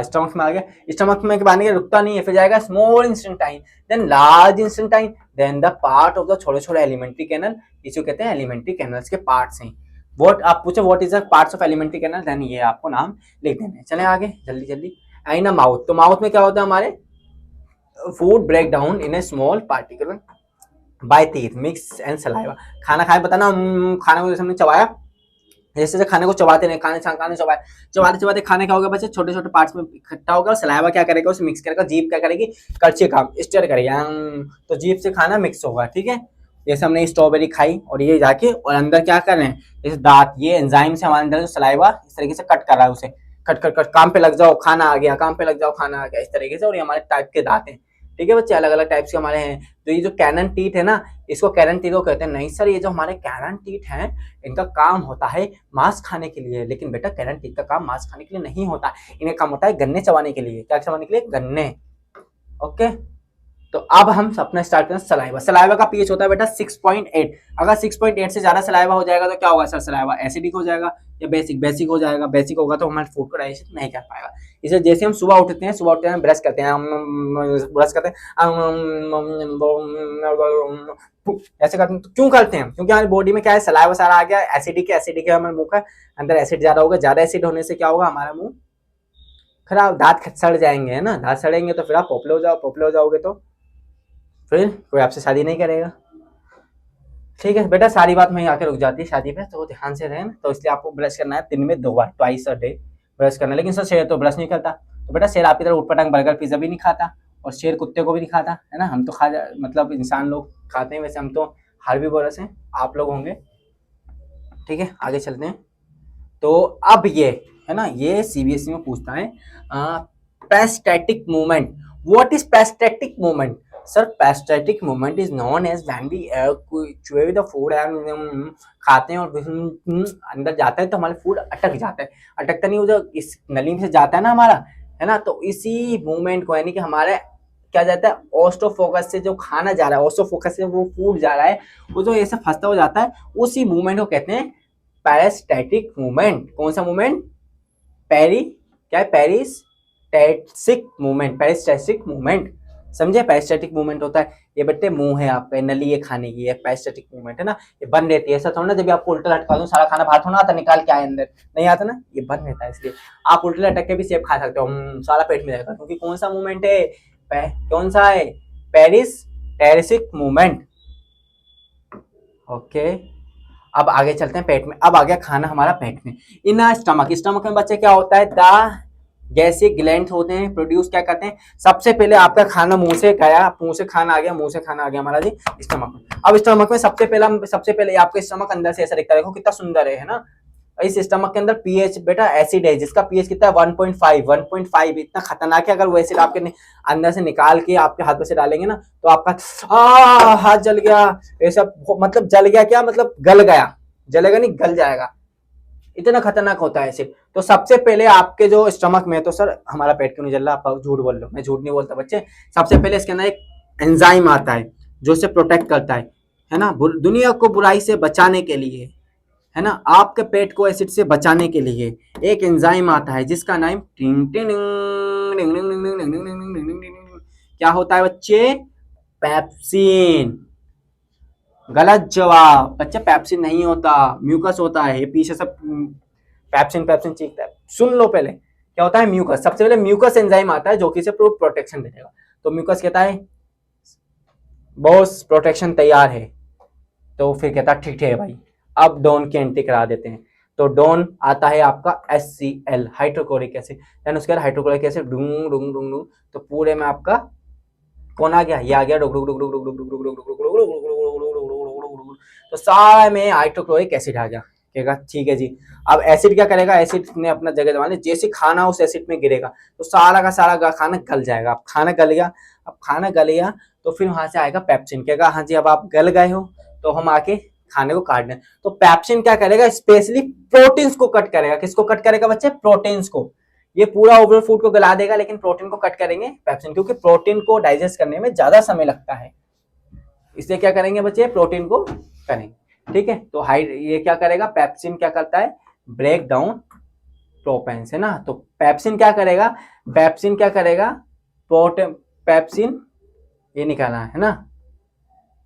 स्टमक में आ गया, स्टमक में के के रुकता नहीं है, फिर जाएगा small intestine, then large intestine, then the part of the छोटे छोटे एलिमेंट्री कैनल, इसे कहते हैं एलिमेंट्री कैनल्स के पार्ट्स हैं। व्हाट आप पूछे what is the parts of alimentary canal, then ये आपको नाम लिख देना है। चले आगे जल्दी जल्दी। आई ना माउथ, तो माउथ में क्या होता है हमारे, food break down in a small particle by teeth mix and saliva. खाना खाए बताना, खाने को जैसे हमने चबाया, जैसे खाने को चबाते नहीं, खाने चबाए, चबाते चबाते खाने क्या होगा बच्चे, छोटे छोटे पार्ट्स में इकट्ठा होगा, और सलाइवा क्या करेगा, उसे मिक्स करेगा, जीभ क्या करेगी, कड़छी काम स्टर करेगा, तो जीभ से खाना मिक्स होगा। ठीक है, जैसे हमने स्ट्रॉबेरी खाई और ये जाके और अंदर क्या कर रहे हैं, जैसे दांत, ये एंजाइम से हमारे अंदर सलाइवा इस तरीके से कट कर रहा है, उसे कट कर कट, काम पे लग जाओ खाना आ गया, काम पे लग जाओ खाना आ गया, इस तरीके से। और ये हमारे टाइप के दांत हैं। ठीक है बच्चे, अलग अलग टाइप्स के हमारे हैं। तो ये जो कैनन टीथ है ना, इसको कैनन टीथ को कहते हैं। नहीं सर, ये जो हमारे कैनन टीथ हैं, इनका काम होता है मांस खाने के लिए। लेकिन बेटा कैनन टीथ का काम मांस खाने के लिए नहीं होता, इन्हें काम होता है गन्ने चबाने के लिए। क्या चबाने के लिए, गन्ने। ओके, तो अब हम अपना स्टार्ट करें सलाइवा। सलाइवा का पीएच होता है बेटा 6.8। अगर 6.8 से ज्यादा सलाइवा हो जाएगा तो क्या होगा सर, सलाइवा एसिडिक हो जाएगा या बेसिक, बेसिक हो जाएगा। बेसिक होगा तो हमारे फूड को डाइजेस्ट नहीं कर पाएगा। इसे जैसे हम सुबह उठते हैं, सुबह उठते हैं ब्रश करते हैं, ब्रश करते हैं ऐसे करते हैं। तो क्यों करते हैं, क्योंकि हमारी बॉडी में क्या है, सलाइवा सारा आ गया, एसिडिक है, हमारे मुंह का अंदर एसिड ज्यादा होगा। ज्यादा एसिड होने से क्या होगा, हमारा मुंह खराब, दांत सड़ जाएंगे, है ना। दांत सड़ेंगे तो फिर आप पोपले हो जाओगे, तो फिर कोई आपसे शादी नहीं करेगा। ठीक है बेटा, सारी बात वहीं आके रुक जाती है शादी पे, तो ध्यान से रहें। तो इसलिए आपको ब्रश करना है दिन में 2 बार, ट्वाइस अ डे ब्रश करना है। लेकिन सर शेर तो ब्रश नहीं करता, तो बेटा शेर आपकी तरह उठपटांग बर्गर पिज्जा भी नहीं खाता, और शेर कुत्ते को भी नहीं खाता, है ना। हम तो मतलब इंसान लोग खाते हैं, वैसे हम तो हार्बीवोरस हैं, आप लोग होंगे। ठीक है, आगे चलते हैं। तो अब ये है ना, ये सीबीएसई में पूछता है peristaltic movement. What is peristaltic movement? Sir peristaltic movement is known as when we chew the food and खाते हैं और अंदर जाता है तो हमारा फूड अटक जाता है। अटकता नहीं, वो जो इस नली में से जाता है ना हमारा, है ना, तो इसी मूवमेंट को यानी कि हमारे क्या जाता है, ऑस्टोफोकस से जो खाना जा रहा है, ऑस्टोफोकस से वो फूड जा रहा है, वो जो ऐसे फंसता हो जाता है, उसी मूवमेंट को कहते हैं पेरिस्टैटिक मूवमेंट। कौन सा मूवमेंट, पेरिस्टैटिक मूवमेंट, पेरिस्टैटिक मूवमेंट। समझे, पेरिस्टैटिक मूवमेंट होता है, ये बेटे मुंह है आपका, नली है खाने की, ये पेरिस्टैटिक मूवमेंट है ना, ये बंद रहती है। ऐसा थोड़ा ना जब आपको उल्टा लटका दूं सारा खाना बाहर थोड़ा आता निकाल के आए अंदर, नहीं आता ना, ये बंद रहता है। इसलिए आप उल्टे लटक के भी सेब खा सकते हो, सारा पेट में जाएगा, क्योंकि कौन सा मूवमेंट है, कौन सा है, पेरिस्टैटिक मूवमेंट। ओके, अब आगे चलते हैं पेट में। अब आ गया खाना हमारा पेट में। इन स्टमक, स्टमक में बच्चे क्या होता है, द गैसिक ग्लैंड होते हैं, प्रोड्यूस क्या करते हैं, सबसे पहले आपका खाना मुंह से गया, मुंह से खाना आ गया, मुंह से खाना आ गया हमारा जी स्टमक में। अब स्टमक में सबसे पहले आपका स्टमक अंदर से ऐसा दिखता है, देखो कितना सुंदर है ना। इस स्टमक के अंदर पीएच बेटा एसिड है, जिसका पीएच कितना है 1.5 इतना खतरनाक है। अगर वो एसिड आपके अंदर से निकाल के आपके हाथ में से डालेंगे ना, तो आपका हाथ जल गया, ऐसा मतलब जल गया, क्या मतलब गल गया, जलेगा नहीं गल जाएगा, इतना खतरनाक होता है एसिड। तो सबसे पहले आपके जो स्टमक में, तो सर हमारा पेट क्यों नहीं जल रहा, आप झूठ बोल लो, मैं झूठ नहीं बोलता बच्चे। सबसे पहले इसके अंदर एक एंजाइम आता है जो इसे प्रोटेक्ट करता है ना, दुनिया को बुराई से बचाने के लिए, है ना, आपके पेट को एसिड से बचाने के लिए एक एंजाइम आता है जिसका नाम क्या होता है बच्चे, पेप्सिन। गलत जवाब बच्चे, पेप्सिन नहीं होता, म्यूकस होता है। ये पीछे सब पेप्सिन पेप्सिन चीखता है, सुन लो पहले क्या होता है, म्यूकस। सबसे पहले म्यूकस एंजाइम आता है जो कि इसे प्रोटेक्शन देगा। तो म्यूकस कहता है बॉस प्रोटेक्शन तैयार है, तो फिर कहता है ठीक है भाई, अब डोन की एंट्री करा देते हैं। तो डोन आता है आपका HCl हाइड्रोक्लोरिक एसिड, देन उसके बाद हाइड्रोक्लोरिक एसिड डूंग डूंग डूंग डूंग, तो पूरे में आपका कौन आ गया, ये आ गया डुक डुक डुक डुक डुक डुक डुक डुक डुक डुक डुक डुक डुक डुक डुक डुक डुक डुक डुक, तो सारे में हाइड्रोक्लोरिक एसिड आ गया। कहेगा ठीक है जी। अब एसिड क्या करेगा, एसिड ने अपना जगह जमा ली, जैसे खाना उस एसिड में गिरेगा तो सारा का सारा खाना गल जाएगा। अब खाना गल गया, अब खाना गल गया तो फिर वहां से आएगा पेप्सिन, कहेगा हाँ जी अब आप गल गए हो तो हम आके खाने को काट दें। तो पेप्सिन क्या करेगा, स्पेशली प्रोटीन्स को कट करेगा। किसको कट करेगा बच्चे, प्रोटीन्स को। ये पूरा ओवरऑल फूड को गला देगा लेकिन प्रोटीन को कट करेंगे पेप्सिन, क्योंकि प्रोटीन को डाइजेस्ट करने में ज्यादा समय लगता है, इसलिए क्या करेंगे बच्चे, प्रोटीन को करेंगे। ठीक है, तो ये क्या करेगा, पेप्सिन क्या करता है, ब्रेक डाउन प्रोपेंस, है ना। तो पेप्सिन क्या करेगा, पेप्सिन क्या करेगा, पेप्सिन ये निकालना है ना,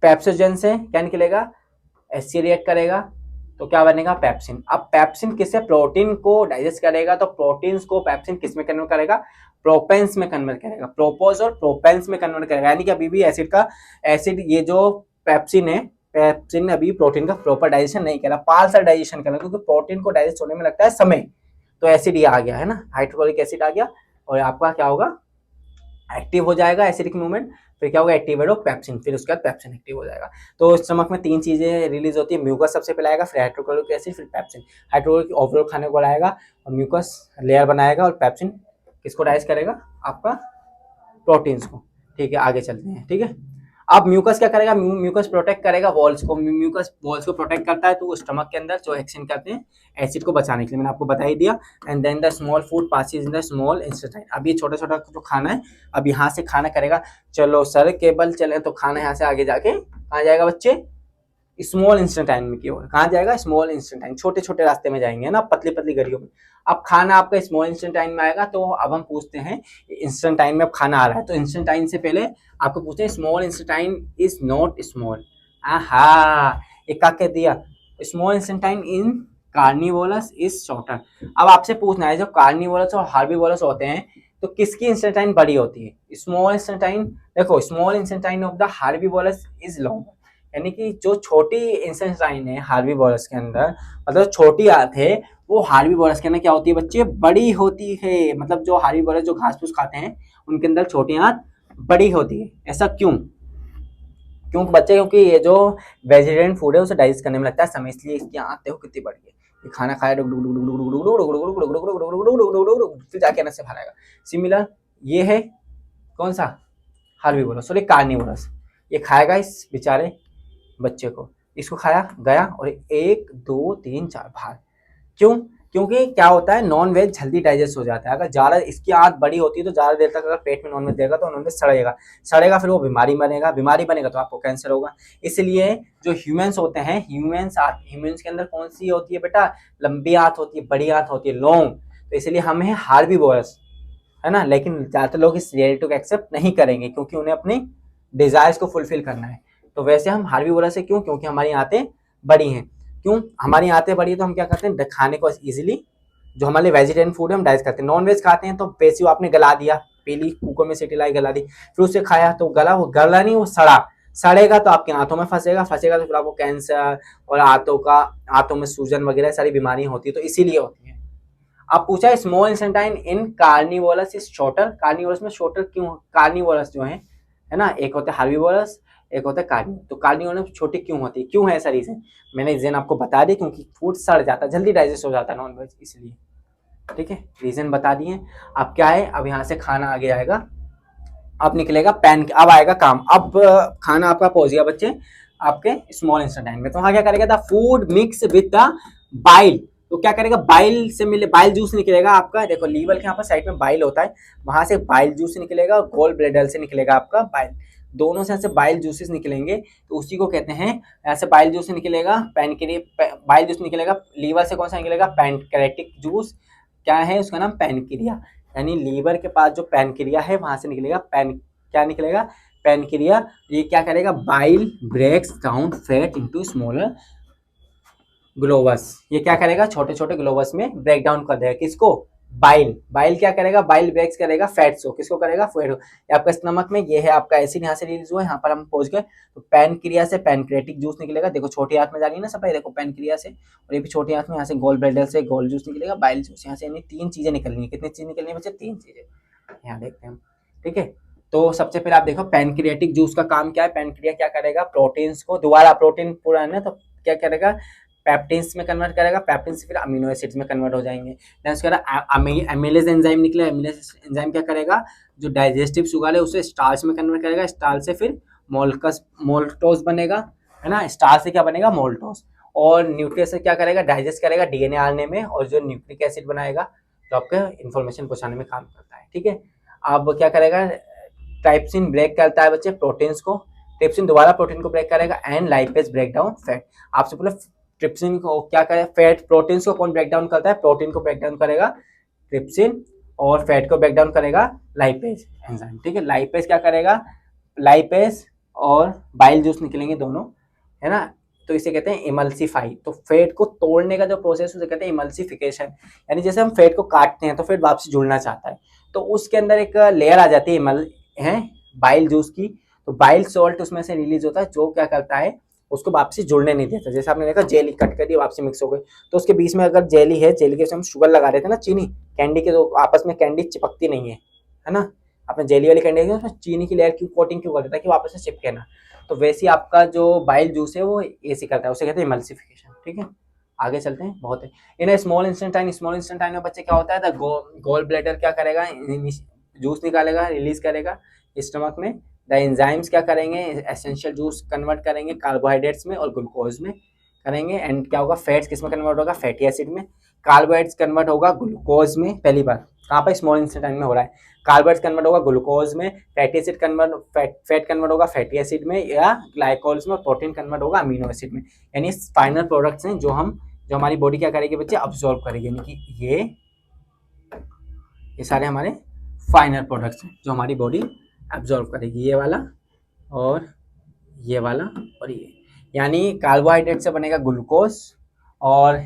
पेप्सोजन से क्या निकलेगा, एससी रिएक्ट करेगा तो क्या बनेगा, पेप्सिन। अब पेप्सिन किससे, प्रोटीन को डाइजेस्ट करेगा तो प्रोटीन्स को पेप्सिन किस में कन्वर्ट करेगा, प्रोपेंस में कन्वर्ट करेगा, प्रोपोज और प्रोपेंस में कन्वर्ट करेगा। यानी कि अभी भी एसिड ये जो पेप्सिन है, पेप्सिन अभी प्रोटीन का प्रॉपर डाइजेशन नहीं करा, पार्सल डाइजेशन करा, क्योंकि प्रोटीन को डाइजेस्ट होने में लगता है समय। तो एसिड ये आ गया है ना, हाइड्रोक्लोरिक एसिड आ गया और आपका क्या होगा, एक्टिव हो जाएगा एसिडिक मूवमेंट, फिर क्या होगा, एक्टिवेट ऑफ पेप्सिन, फिर उसके बाद पेप्सिन एक्टिव हो जाएगा। तो स्टमक में 3 चीजें रिलीज होती है, म्यूकस सबसे पहले आएगा, फिर हाइड्रोक्लोरिक एसिड, फिर पेप्सिन। हाइड्रोक्लोरिक ओवरऑल खाने को बढ़ाएगा और म्यूकस लेयर बनाएगा, और पेप्सिन किसको डाइजेस्ट करेगा, आपका प्रोटीन्स को। ठीक है, आगे चलते हैं। ठीक है, अब म्यूकस क्या करेगा, म्यूकस प्रोटेक्ट करेगा वॉल्स को, म्यूकस वॉल्स को प्रोटेक्ट करता है, तो वो स्टमक के अंदर जो एक्शन करते हैं एसिड को बचाने के लिए, मैंने आपको बता ही दिया। And then the small food passes in the small intestine. अब ये छोटा छोटा जो खाना है, अब यहाँ से खाना करेगा, चलो सर केबल चले तो खाना यहाँ से आगे जाके कहाँ जाएगा बच्चे, स्मॉल इंस्टेंटाइन में की ओर। कहाँ जाएगा, स्मॉल इंस्टेंटाइन, छोटे छोटे रास्ते में जाएंगे ना, पतली पतली गलियों में। अब खाना आपका स्मॉल इंस्टेंटाइन में आएगा, तो अब हम पूछते हैं इंस्टेंटाइन में अब खाना आ रहा है, तो इंस्टेंटाइन से पहले आपको पूछते हैं small intestine is not small. आहा, एक का कह दिया, small intestine in carnivorous is shorter. अब आपसे पूछना है जो कार्निवोरस और हार्बीवोरस होते हैं तो किसकी इंस्टेंटाइन बड़ी होती है, स्मॉल इंस्टेंटाइन। देखो small intestine of the herbivorous is long, यानी कि जो छोटी इंटेस्टाइन है हार्बीवोरस के अंदर, मतलब छोटी आंत है, वो हार्बीवोरस के अंदर क्या होती है बच्चे, बड़ी होती है। मतलब जो हार्बीवोरस जो घास फूस खाते हैं उनके अंदर छोटी आंत बड़ी होती है। ऐसा क्यों, क्योंकि बच्चे, क्योंकि ये जो वेजिटेरियन फूड है उसे डाइजेस्ट करने में लगता है समय, इसलिए इसकी आंत देखो कितनी बड़ी है। ये खाना खाया फिर जाके अंदर से बाहर आएगा। सिमिलर ये है कौन सा, हार्बीवोरस, और ये कार्निवोरस। ये खाएगा इस बेचारे बच्चे को, इसको खाया गया और 1 2 3 4 बाहर। क्यों, क्योंकि क्या होता है, नॉन वेज जल्दी डाइजेस्ट हो जाता है। अगर ज़्यादा इसकी आंत बड़ी होती है तो ज़्यादा देर तक अगर पेट में नॉन वेज देगा तो नॉन वेज सड़ेगा फिर वो बीमारी बनेगा, बीमारी बनेगा तो आपको कैंसर होगा। इसलिए जो ह्यूमंस होते हैं, ह्यूमंस के अंदर कौन सी होती है बेटा, लंबी आंत होती है, बड़ी आंत होती है, लॉन्ग। तो इसलिए हम हैं हार्बीवोरस, है ना। लेकिन ज़्यादातर लोग इस रियलिटी को एक्सेप्ट नहीं करेंगे क्योंकि उन्हें अपनी डिजायर्स को फुलफिल करना है। तो वैसे हम हार्बीवोरस है, क्यों, क्योंकि हमारी आंतें बड़ी हैं। क्यों हमारी आंतें बड़ी है, तो हम क्या करते हैं, खाने को इजीली, जो हमारे वेजिटेरियन फूड है हम डाइजेस्ट करते हैं। नॉन वेज खाते हैं तो पेशी आपने गला दिया, पीली कुकर में सीटी लाई गला दी, फिर उसे खाया तो गला, वो गला नहीं, वो सड़ेगा तो आपके आंतों में फंसेगा तो फिर आपको कैंसर और आंतों में सूजन वगैरह सारी बीमारियां होती है, तो इसीलिए होती है। अब पूछा है small intestine in carnivorous is shorter, carnivorous में शॉर्टर क्यों, कार्निवोरस जो है ना, एक होता है हार्बीवोरस, एक होता है कार्निवोरस। तो कार्निवोरस छोटी क्यों होती है, क्यों है ऐसा रीजन, मैंने रीजन आपको बता दिया, क्योंकि फूड सड़ जाता है, जल्दी डाइजेस्ट हो जाता है नॉन वेज, इसलिए। ठीक है, रीजन बता दिए। अब क्या है, अब यहाँ से खाना आगे आएगा, अब निकलेगा पैन, अब आएगा काम। अब खाना आपका पहुंच गया बच्चे आपके स्मॉल इंटेस्टाइन में, तो वहां क्या करेगा, the food mix with the bile. तो क्या करेगा, बाइल से मिले, बाइल जूस निकलेगा आपका, देखो लीवर के यहाँ पर साइड में बाइल होता है, वहां से बाइल जूस निकलेगा और गोल ब्लेडर से निकलेगा आपका बाइल, दोनों से ऐसे बाइल जूसेस निकलेंगे, तो उसी को कहते हैं, ऐसे बाइल जूस निकलेगा, बाइल जूस निकलेगा लीवर से, कौन सा निकलेगा, पैनक्रेटिक जूस, क्या है उसका नाम, पैनक्रिया। यानी लीवर के पास जो पैनक्रिया है वहां से निकलेगा क्या निकलेगा, पैनक्रिया। ये क्या करेगा, bile breaks down fat into smaller globules, ये क्या करेगा, छोटे छोटे ग्लोबस में ब्रेक डाउन कर देगा, किसको, बाइल क्या करेगा, बाइल ब्रेक्स करेगा फैट्स को, किसको करेगा, फैट को। आपका स्टमक में ये है आपका एसिड, यहाँ से रिलीज हुआ, यहाँ पर हम पहुंच गए, तो पैनक्रिया से पैनक्रेटिक जूस निकलेगा, देखो छोटी हाथ में जा रही है ना सप्लाई, देखो पैनक्रिया से, और ये भी छोटी हाथ में, यहाँ से गोल ब्लेडर से गोल जूस निकलेगा, बाइल जूस यहाँ से, यानी 3 चीजें निकलनी है। कितनी चीज निकलनी है बच्चे, 3 चीजें, यहाँ देखते हैं हम। ठीक है, तो सबसे पहले आप देखो पैनक्रियाटिक जूस का काम क्या है, पैनक्रिया क्या करेगा, प्रोटीन्स को, दोबारा प्रोटीन पूरा है ना, तो क्या करेगा, पैप्टिन्स में कन्वर्ट करेगा, पैप्टिन से फिर अमीनो एसिड्स में कन्वर्ट हो जाएंगे। देन उसके बाद एमिलेज एंजाइम निकले, एमिलेज एंजाइम क्या करेगा, जो डाइजेस्टिव शुगर है उसे स्टार्च में कन्वर्ट करेगा, स्टार्च से फिर मोल्टोस बनेगा, है ना, स्टार्च से क्या बनेगा, मोल्टोस। और न्यूक्लियस से क्या करेगा, डाइजेस्ट करेगा डीएनए आरएनए में, और जो न्यूक्लिक एसिड बनाएगा जो आपके इन्फॉर्मेशन पहुंचाने में काम करता है, ठीक है। अब क्या करेगा, ट्राइप्सिन ब्रेक करता है बच्चे प्रोटीन्स को, ट्रिप्सिन दोबारा प्रोटीन को ब्रेक करेगा, and lipase break down fat. आपसे बोला ट्रिप्सिन को क्या करे, फैट, प्रोटीन्स को कौन ब्रेक डाउन करता है, प्रोटीन को ब्रेक डाउन करेगा ट्रिप्सिन, और फैट को ब्रेक डाउन करेगा लाइपेज एंजाइम, ठीक है। लाइपेज क्या करेगा, लाइपेज और बाइल जूस निकलेंगे दोनों, है ना, तो इसे कहते हैं इमल्सिफाई। तो फैट को तोड़ने का जो प्रोसेस उसे कहते हैं इमल्सिफिकेशन, यानी जैसे हम फैट को काटते हैं तो फैट वापसी जुड़ना चाहता है, तो उसके अंदर एक लेयर आ जाती है इमल है बाइल जूस की, तो बाइल सॉल्ट उसमें से रिलीज होता है, जो क्या करता है उसको वापसी जुड़ने नहीं देता। जैसे आपने देखा जेली कट कर दी, वापसी मिक्स हो गई, तो उसके बीच में अगर जेली है, जेली के हम शुगर लगा देते हैं ना, चीनी कैंडी के, तो आपस में कैंडी चिपकती नहीं है ना, आपने जेली वाली कैंडी उसमें चीनी की लेयर क्यों कोटिंग क्यों कर देता है कि वापस से चिपके ना, तो वैसे आपका जो बाइल जूस है वो ऐसे करता है, उसे कहते हैं इमल्सिफिकेशन, ठीक है। आगे चलते हैं, बहुत है इन स्मॉल इंस्टेंटाइन में बच्चे क्या होता है, द गोल ब्लैडर क्या करेगा, जूस निकालेगा, रिलीज करेगा स्टमक में। द एंजाइम्स क्या करेंगे, एसेंशियल जूस कन्वर्ट करेंगे कार्बोहाइड्रेट्स में और ग्लूकोज में करेंगे, एंड क्या होगा, फैट्स किस में कन्वर्ट होगा, फैटी एसिड में। कार्बोहाइड्रेट्स कन्वर्ट होगा ग्लूकोज में, पहली बार कहाँ पर, स्मॉल इंस्टेंटाइन में हो रहा है। कार्बोहाइड्रेट्स कन्वर्ट होगा ग्लूकोज में, fatty acid convert fat convert होगा फैटी एसिड में या ग्लाइकोल्स में, प्रोटीन कन्वर्ट होगा अमीनो एसिड में। यानी फाइनल प्रोडक्ट्स हैं जो हमारी बॉडी क्या करेगी बच्चे, अब्सॉर्ब करेगी, यानी कि ये सारे हमारे फाइनल प्रोडक्ट्स हैं जो हमारी बॉडी एब्जॉर्ब करेगी, ये वाला और ये वाला और ये, यानी कार्बोहाइड्रेट से बनेगा ग्लूकोज, और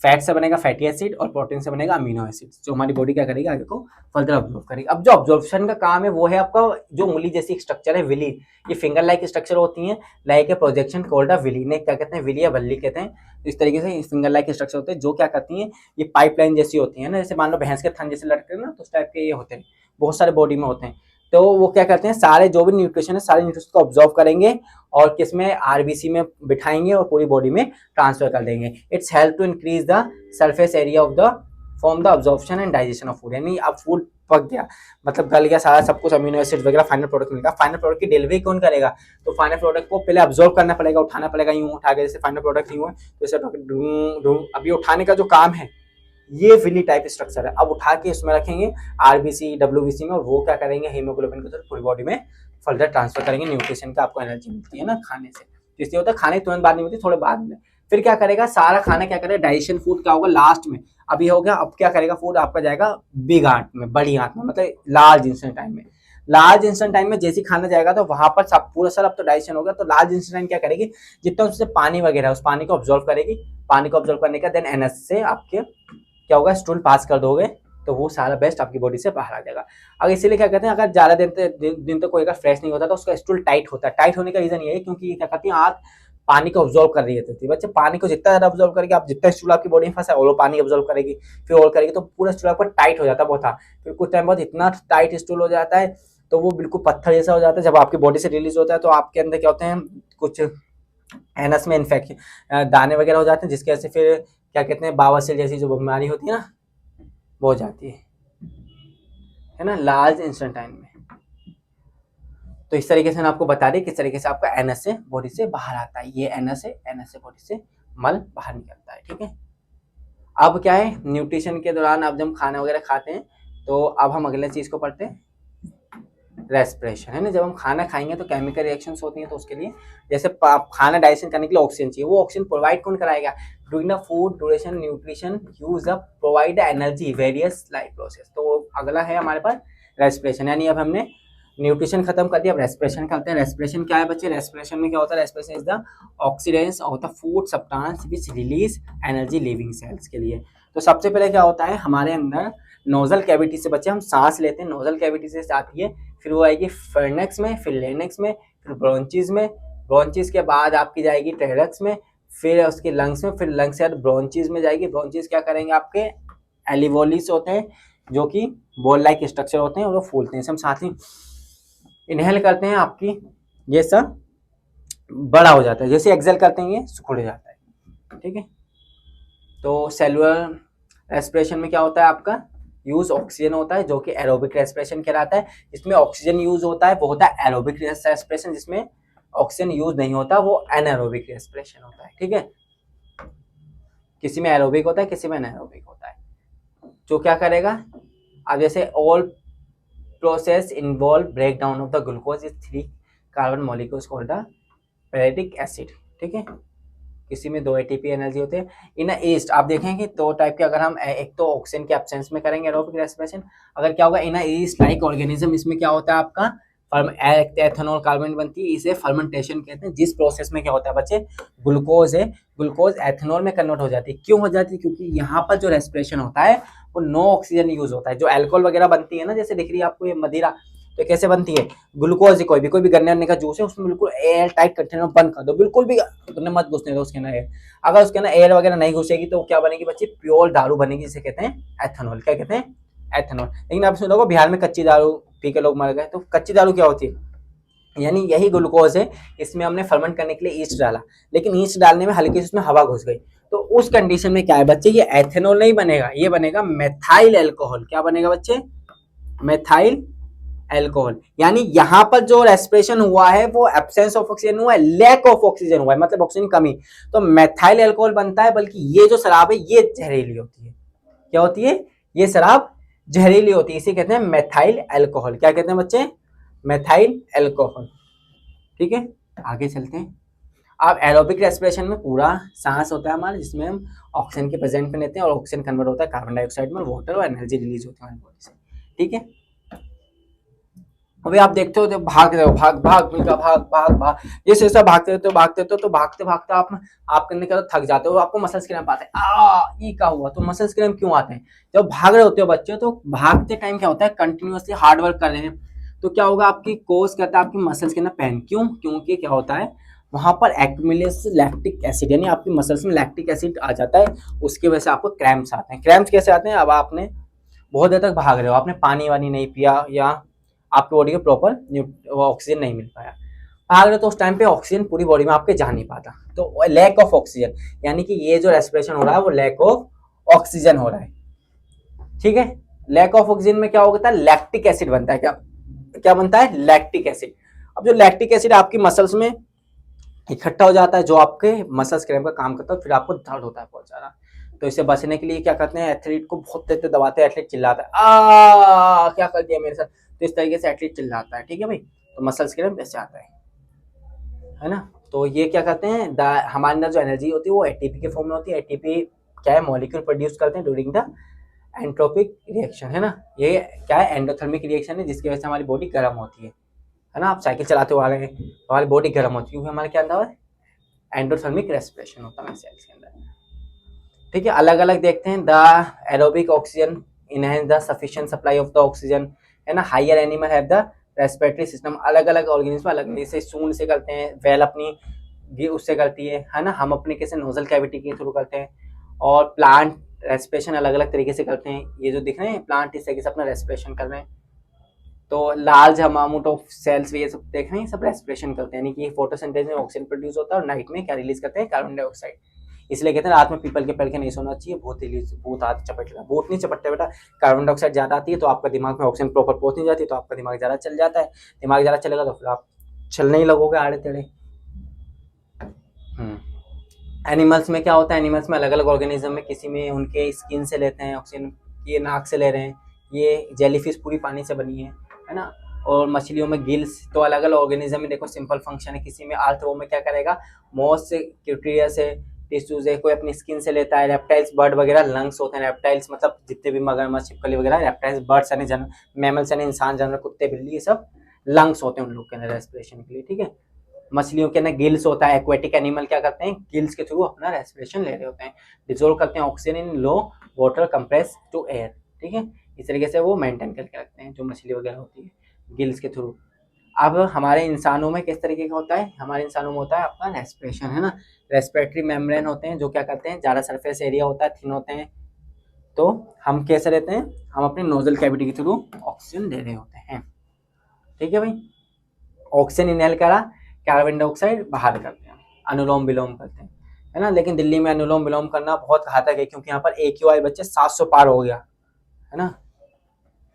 फैट से बनेगा फैटी एसिड, और प्रोटीन से बनेगा अमीनो एसिड, जो हमारी बॉडी क्या करेगी आगे को फर्दर अब्जॉर्ब करेगी। अब जो अब्जॉर्प्शन का काम है वो है आपका जो उंगली जैसी स्ट्रक्चर है विली, ये फिंगर लाइक स्ट्रक्चर होती है, like a projection called a villi, ने क्या कहते हैं, विली या वल्ली कहते हैं। तो इस तरीके से फिंगर लाइक स्ट्रक्चर होते हैं जो क्या करती हैं, ये पाइपलाइन जैसी होती है ना, जैसे मान लो भैंस के थन जैसे लटके ना, तो उस टाइप के ये होते हैं, बहुत सारे बॉडी में होते हैं। तो वो क्या करते हैं, सारे जो भी न्यूट्रिशन है सारे न्यूट्रिशन को ऑब्जॉर्व करेंगे और किसमें, आरबीसी में बिठाएंगे और पूरी बॉडी में ट्रांसफर कर देंगे। It's help to increase the surface area of the form the absorption and digestion of food, यानी अब फूड पक गया, मतलब गल गया सारा सब कुछ, अमीनो एसिड वगैरह, फाइनल प्रोडक्ट मिलेगा। फाइनल प्रोडक्ट की डिलीवरी कौन करेगा, तो फाइनल प्रोडक्ट को पहले ऑब्जॉर्व करना पड़ेगा, उठाना पड़ेगा, यूं उठा के, जैसे फाइनल प्रोडक्ट यूं है तो इसे अभी उठाने का जो काम है ये विली टाइप स्ट्रक्चर है। अब उठा के इसमें रखेंगे आरबीसी डब्ल्यूबीसी में, और वो क्या करेंगे, हीमोग्लोबिन को पूरी बॉडी में फर्दर ट्रांसफर करेंगे। न्यूट्रिशन का आपको एनर्जी मिलती है ना खाने से, तो इसलिए होता है खाने तुरंत बाद नहीं मिलती, थोड़े बाद में। फिर क्या करेगा, सारा खाना क्या करेगा, डाइजेशन फूड क्या होगा लास्ट में, अभी हो गया, अब क्या करेगा, फूड आपका जाएगा बिग आंत में, बड़ी आंत में, मतलब लार्ज इंस्टेंट टाइम में। लार्ज इंस्टेंट टाइम में जैसे खाना जाएगा तो वहां पर सब पूरा सर अब तो डाइजेशन हो गया, तो लार्ज इंस्टेंट टाइम क्या करेगी, जितना उससे पानी वगैरह उस पानी को ऑब्जॉर्व करेगी, पानी को ऑब्जॉर्व करने का देन एनएस से आपके क्या होगा, स्टूल पास कर दोगे तो वो सारा बेस्ट आपकी बॉडी से बाहर आ जाएगा। अगर इसीलिए क्या कहते हैं, अगर ज्यादा दिन तक कोई अगर फ्रेश नहीं होता तो उसका स्टूल टाइट होता है। टाइट होने का रीजन ये है क्योंकि ये क्या करती है, आंत पानी को ऑब्जॉर्व कर रही होती है। बच्चे पानी को जितना ज्यादा ऑब्जॉर्व करेगी, आप जितना स्टूल आपकी बॉडी में फंसा है वो पानी ऑब्जॉर्व करेगी, फिर और करेगी, तो पूरा स्टूल आपका टाइट हो जाता है बहुत। फिर कुछ टाइम बाद इतना टाइट स्टूल हो जाता है तो वो बिल्कुल पत्थर जैसा हो जाता है। जब आपकी बॉडी से रिलीज होता है तो आपके अंदर क्या होते हैं, कुछ एनस में इन्फेक्शन दाने वगैरह हो जाते हैं, जिसकी वजह से फिर क्या कहते हैं, बावासीर जैसी जो बीमारी होती है ना वो हो जाती है ना, लार्ज इंस्टेंट टाइम में। तो इस तरीके से मैं आपको बता दें किस तरीके से आपका एनएस से बॉडी से बाहर आता है। ये एनएस से बॉडी से मल बाहर निकलता है, ठीक है। अब क्या है, न्यूट्रिशन के दौरान अब जब खाना वगैरह खाते हैं तो अब हम अगले चीज को पढ़ते हैं, रेस्पिरेशन, है ना। जब हम खाना खाएंगे तो केमिकल रिएक्शंस होती हैं, तो उसके लिए जैसे खाना डाइजेशन करने के लिए ऑक्सीजन चाहिए, वो ऑक्सीजन प्रोवाइड कौन कराएगा, doing the food duration nutrition use up provide energy various life process. तो अगला है हमारे पास रेस्पिरेशन, यानी अब हमने न्यूट्रिशन खत्म कर दिया, अब रेस्पिरेशन करते हैं। रेस्पिरेशन क्या है बच्चे, रेस्पिरेशन में क्या होता है, respiration is the oxidation of the food substance which release energy living cells के लिए। तो सबसे पहले क्या होता है, हमारे अंदर नोजल कैविटी से बच्चे हम सांस लेते हैं, नोजल कैविटी से आती है, फिर वो आएगी फेर्नेक्स में, फिर लेनेक्स में, फिर ब्रोंचीज में, ब्रोंचीज के बाद आपकी जाएगी टेरेक्स में, फिर उसके लंग्स में, फिर लंग्स से ब्रोंचीज में जाएगी। ब्रोंचीज क्या करेंगे, आपके एलिवोलिस होते हैं जो कि बॉल लाइक स्ट्रक्चर होते हैं और वो फूलते हैं। हम साथ ही इनहेल करते हैं, आपकी ये सब बड़ा हो जाता है, जैसे एक्सेल करते हैं ये खुल जाता है, ठीक है। तो सेलुलर रेस्पिरेशन में क्या होता है आपका यूज ऑक्सीजन होता है, जो कि एरोबिक रेस्पिरेशन कहलाता है। जिसमें ऑक्सीजन यूज होता है वो होता है एरोबिक रेस्पिरेशन, जिसमें ऑक्सीजन यूज नहीं होता वो एनारोबिक रेस्पिरेशन होता है, ठीक है। किसी में एरोबिक होता है, किसी में एनारोबिक होता है। जो क्या करेगा, अब जैसे all process involve break down of the glucose is 3 carbon molecules called the pyruvic acid, ठीक है। किसी में 2 एटीपी एनर्जी होते हैं। इन ईस्ट आप देखेंगे 2 टाइप के, अगर हम एक तो ऑक्सीजन के एब्सेंस में करेंगे एरोबिक रेस्पिरेशन, अगर क्या होगा इन ईस्ट लाइक ऑर्गेनिज्म, इसमें क्या होता है आपका एथेनॉल कार्बन बनती है, इसे फर्मेंटेशन कहते हैं। जिस प्रोसेस में क्या होता है बच्चे, ग्लूकोज है, ग्लूकोज एथेनॉल में कन्वर्ट हो जाती है। क्यों हो जाती है, क्योंकि यहाँ पर जो रेस्पिरेशन होता है वो नो ऑक्सीजन यूज होता है। जो अल्कोहल वगैरह बनती है ना, जैसे दिख रही है आपको ये मदिरा, तो कैसे बनती है, ग्लूकोज कोई भी गन्ने का जूस है उसमें बिल्कुल एयर टाइट कंटेनर बंद कर दो, बिल्कुल भी मत घुसने दो उसके अंदर एयर। अगर उसके अंदर एयर वगैरह नहीं घुसेगी तो क्या बनेगी बच्चे, प्योर दारू बनेगी, जिसे कहते हैं एथेनॉल। क्या कहते हैं, एथेनॉल। लेकिन आप सुन लोगों बिहार में कच्ची दारू पी के लोग मर गए, तो कच्ची दारू क्या होती है, यानी यही ग्लूकोज है। इसमें हमने फर्मेंट करने के लिए ईस्ट डाला, लेकिन ईस्ट डालने में हल्की सी उसमें हवा घुस गई, तो उस कंडीशन में क्या है बच्चे, ये एथेनॉल नहीं बनेगा, ये बनेगा मेथाइल एल्कोहल। क्या बनेगा बच्चे, मेथाइल एल्कोहल। यानी यहाँ पर जो रेस्पिरेशन हुआ है वो एब्सेंस ऑफ ऑक्सीजन हुआ है, लैक ऑफ ऑक्सीजन हुआ है, मतलब ऑक्सीजन कमी, तो मेथाइल एल्कोहल बनता है। बल्कि ये जो शराब है ये जहरीली होती है। क्या होती है, ये शराब जहरीली होती है, इसे कहते हैं मेथाइल एल्कोहल। क्या कहते हैं बच्चे, मेथाइल एल्कोहल, ठीक है। आगे चलते हैं। अब एरोबिक रेस्पिरेशन में पूरा सांस होता है हमारा, जिसमें हम ऑक्सीजन के प्रेजेंट में लेते हैं और ऑक्सीजन कन्वर्ट होता है कार्बन डाइऑक्साइड में, वाटर और एनर्जी रिलीज होती है हमारी बॉडी से, ठीक है। अभी आप देखते हो, भाग रहे हो, भाग भाग मिलका भाग भाग भाग, जैसे जैसे भागते रहते हो तो भागते भागते आप करने के थक जाते हो, आपको मसल्स क्रैम्प आते हैं। ये क्या हुआ, तो मसल्स क्रैम्प क्यों आते हैं, जब भाग रहे होते हो बच्चे, तो भागते टाइम क्या होता है, कंटिन्यूअसली हार्ड वर्क कर रहे हैं, तो क्या होगा, आपकी कोज करता है आपकी मसल्स के अंदर पेन। क्यों, क्योंकि क्या होता है वहां पर एक्यूमुलेशन लैक्टिक एसिड, यानी आपकी मसल्स में लैक्टिक एसिड आ जाता है, उसकी वजह से आपको क्रैम्प्स आते हैं। क्रैम्प्स कैसे आते हैं, अब आपने बहुत देर तक भाग रहे हो, आपने पानी वानी नहीं पिया, या आपकी बॉडी को प्रॉपर ऑक्सीजन नहीं मिल पाया, भाग रहे तो उस टाइम पे ऑक्सीजन पूरी बॉडी में आपके जा नहीं पाता, तो लैक ऑफ ऑक्सीजन, यानी कि ये जो रेस्पिरेशन हो रहा है वो लैक ऑफ ऑक्सीजन हो रहा है, ठीक है। लैक ऑफ ऑक्सीजन में क्या होता है, लैक्टिक एसिड बनता है। क्या क्या बनता है, लैक्टिक एसिड। अब जो लैक्टिक एसिड आपकी मसल्स में इकट्ठा हो जाता है, जो आपके मसल्स क्रैम्प का काम करता है, फिर आपको दर्द होता है बहुत ज्यादा। तो इसे बचने के लिए क्या करते हैं, एथलीट को बहुत देर तक दबाते हैं, एथलीट चिल्लाता है, क्या कर दिया मेरे साथ, तो इस तरीके से एथलीट चिल्लाता है, ठीक है भाई। तो मसल्स क्रैम्प ऐसे आता है ना। तो ये क्या करते हैं, हमारे अंदर जो एनर्जी होती है वो एटीपी के फॉर्म में होती है। एटीपी क्या है, मॉलिक्यूल प्रोड्यूस करते हैं ड्यूरिंग द एंट्रोपिक रिएक्शन, है ना। ये क्या है, एंडोथर्मिक रिएक्शन है, जिसकी वजह से हमारी बॉडी गर्म होती है ना। आप साइकिल चलाते हुए आ रहे हैं तो हमारी बॉडी गर्म होती है, क्योंकि हमारे क्या अंदर है, एंडोथर्मिक रेस्पिरेशन होता है सेल्स के अंदर, ठीक है। अलग अलग देखते हैं, the aerobic oxygen enhance the sufficient supply of the oxygen, है ना। Higher animal have the respiratory system, अलग अलग ऑर्गेनिज्म अलग, जैसे सूंड से करते हैं, वेल अपनी उससे करती है ना। हम अपने कैसे नोजल कैविटी के थ्रू करते हैं, और प्लांट रेस्पिरेशन अलग अलग तरीके से करते हैं। ये जो दिख रहे हैं प्लांट इस तरीके से अपना रेस्पिरेशन कर रहे हैं, तो लार्ज अमाउंट ऑफ सेल्स ये सब देख रहे हैं, सब रेस्पिरेशन करते हैं, यानी कि फोटोसिंथेसिस में ऑक्सीजन प्रोड्यूस होता है, और नाइट में क्या रिलीज करते हैं, कार्बन डाइऑक्साइड। इसलिए कहते हैं रात में पीपल के पेड़ के नहीं सोना चाहिए, भूत हाथ चपट, भूत नहीं चपटते बेटा, कार्बन डाइऑक्साइड ज्यादा आती है तो आपका दिमाग में ऑक्सीजन प्रॉपर पहुंच नहीं जाती, तो आपका दिमाग ज्यादा चल जाता है। दिमाग ज्यादा चलेगा तो फिर आप चलने ही लगोगे आड़े टेढ़े। एनिमल्स में क्या होता है, एनिमल्स में अलग अलग ऑर्गेनिज्म में, किसी में उनके स्किन से लेते हैं ऑक्सीजन, ये नाक से ले रहे हैं, ये जेलीफिश पूरी पानी से बनी है ना। और मछलियों में गिल्स, तो अलग अलग ऑर्गेनिज्म में देखो सिंपल फंक्शन है। किसी में आर्थ्रो में क्या करेगा, मॉस से, क्यूटेरिया से, टिश्यूज है, कोई अपनी स्किन से लेता है। रेप्टाइल्स, बर्ड वगैरह लंग्स होते हैं, रेप्टाइल्स मतलब जितने भी मगरमच्छ, छिपकली वगैरह, रेप्टाइल्स, बर्ड्स यानी मैमल्स यानी इंसान, जानवर, कुत्ते, बिल्ली, ये सब लंग्स होते हैं उन लोग के अंदर रेस्पिरेशन के लिए, ठीक है। मछलियों के अंदर गिल्स होता है। एक्वेटिक एनिमल क्या करते हैं, गिल्स के थ्रू अपना रेस्पिरेशन ले रहे होते हैं, डिजोल्व करते हैं oxygen in low water compress to air, ठीक है। इस तरीके से वो मेंटेन करके रखते हैं जो मछली वगैरह होती है गिल्स के थ्रू। अब हमारे इंसानों में किस तरीके का होता है, हमारे इंसानों में होता है आपका रेस्पिरेशन, है ना। रेस्पिरेटरी मेम्ब्रेन होते हैं जो क्या करते हैं, ज़्यादा सरफेस एरिया होता है, थिन होते हैं, तो हम कैसे रहते हैं, हम अपने नोजल कैविटी के थ्रू ऑक्सीजन ले रहे होते हैं, ठीक है भाई। ऑक्सीजन इनहेल करा, कार्बन डाइऑक्साइड बाहर करते हैं, अनुलोम विलोम करते हैं, है ना। लेकिन दिल्ली में अनुलोम विलोम करना बहुत घातक है, क्योंकि यहाँ पर AQI बच्चे 700 पार हो गया, है ना।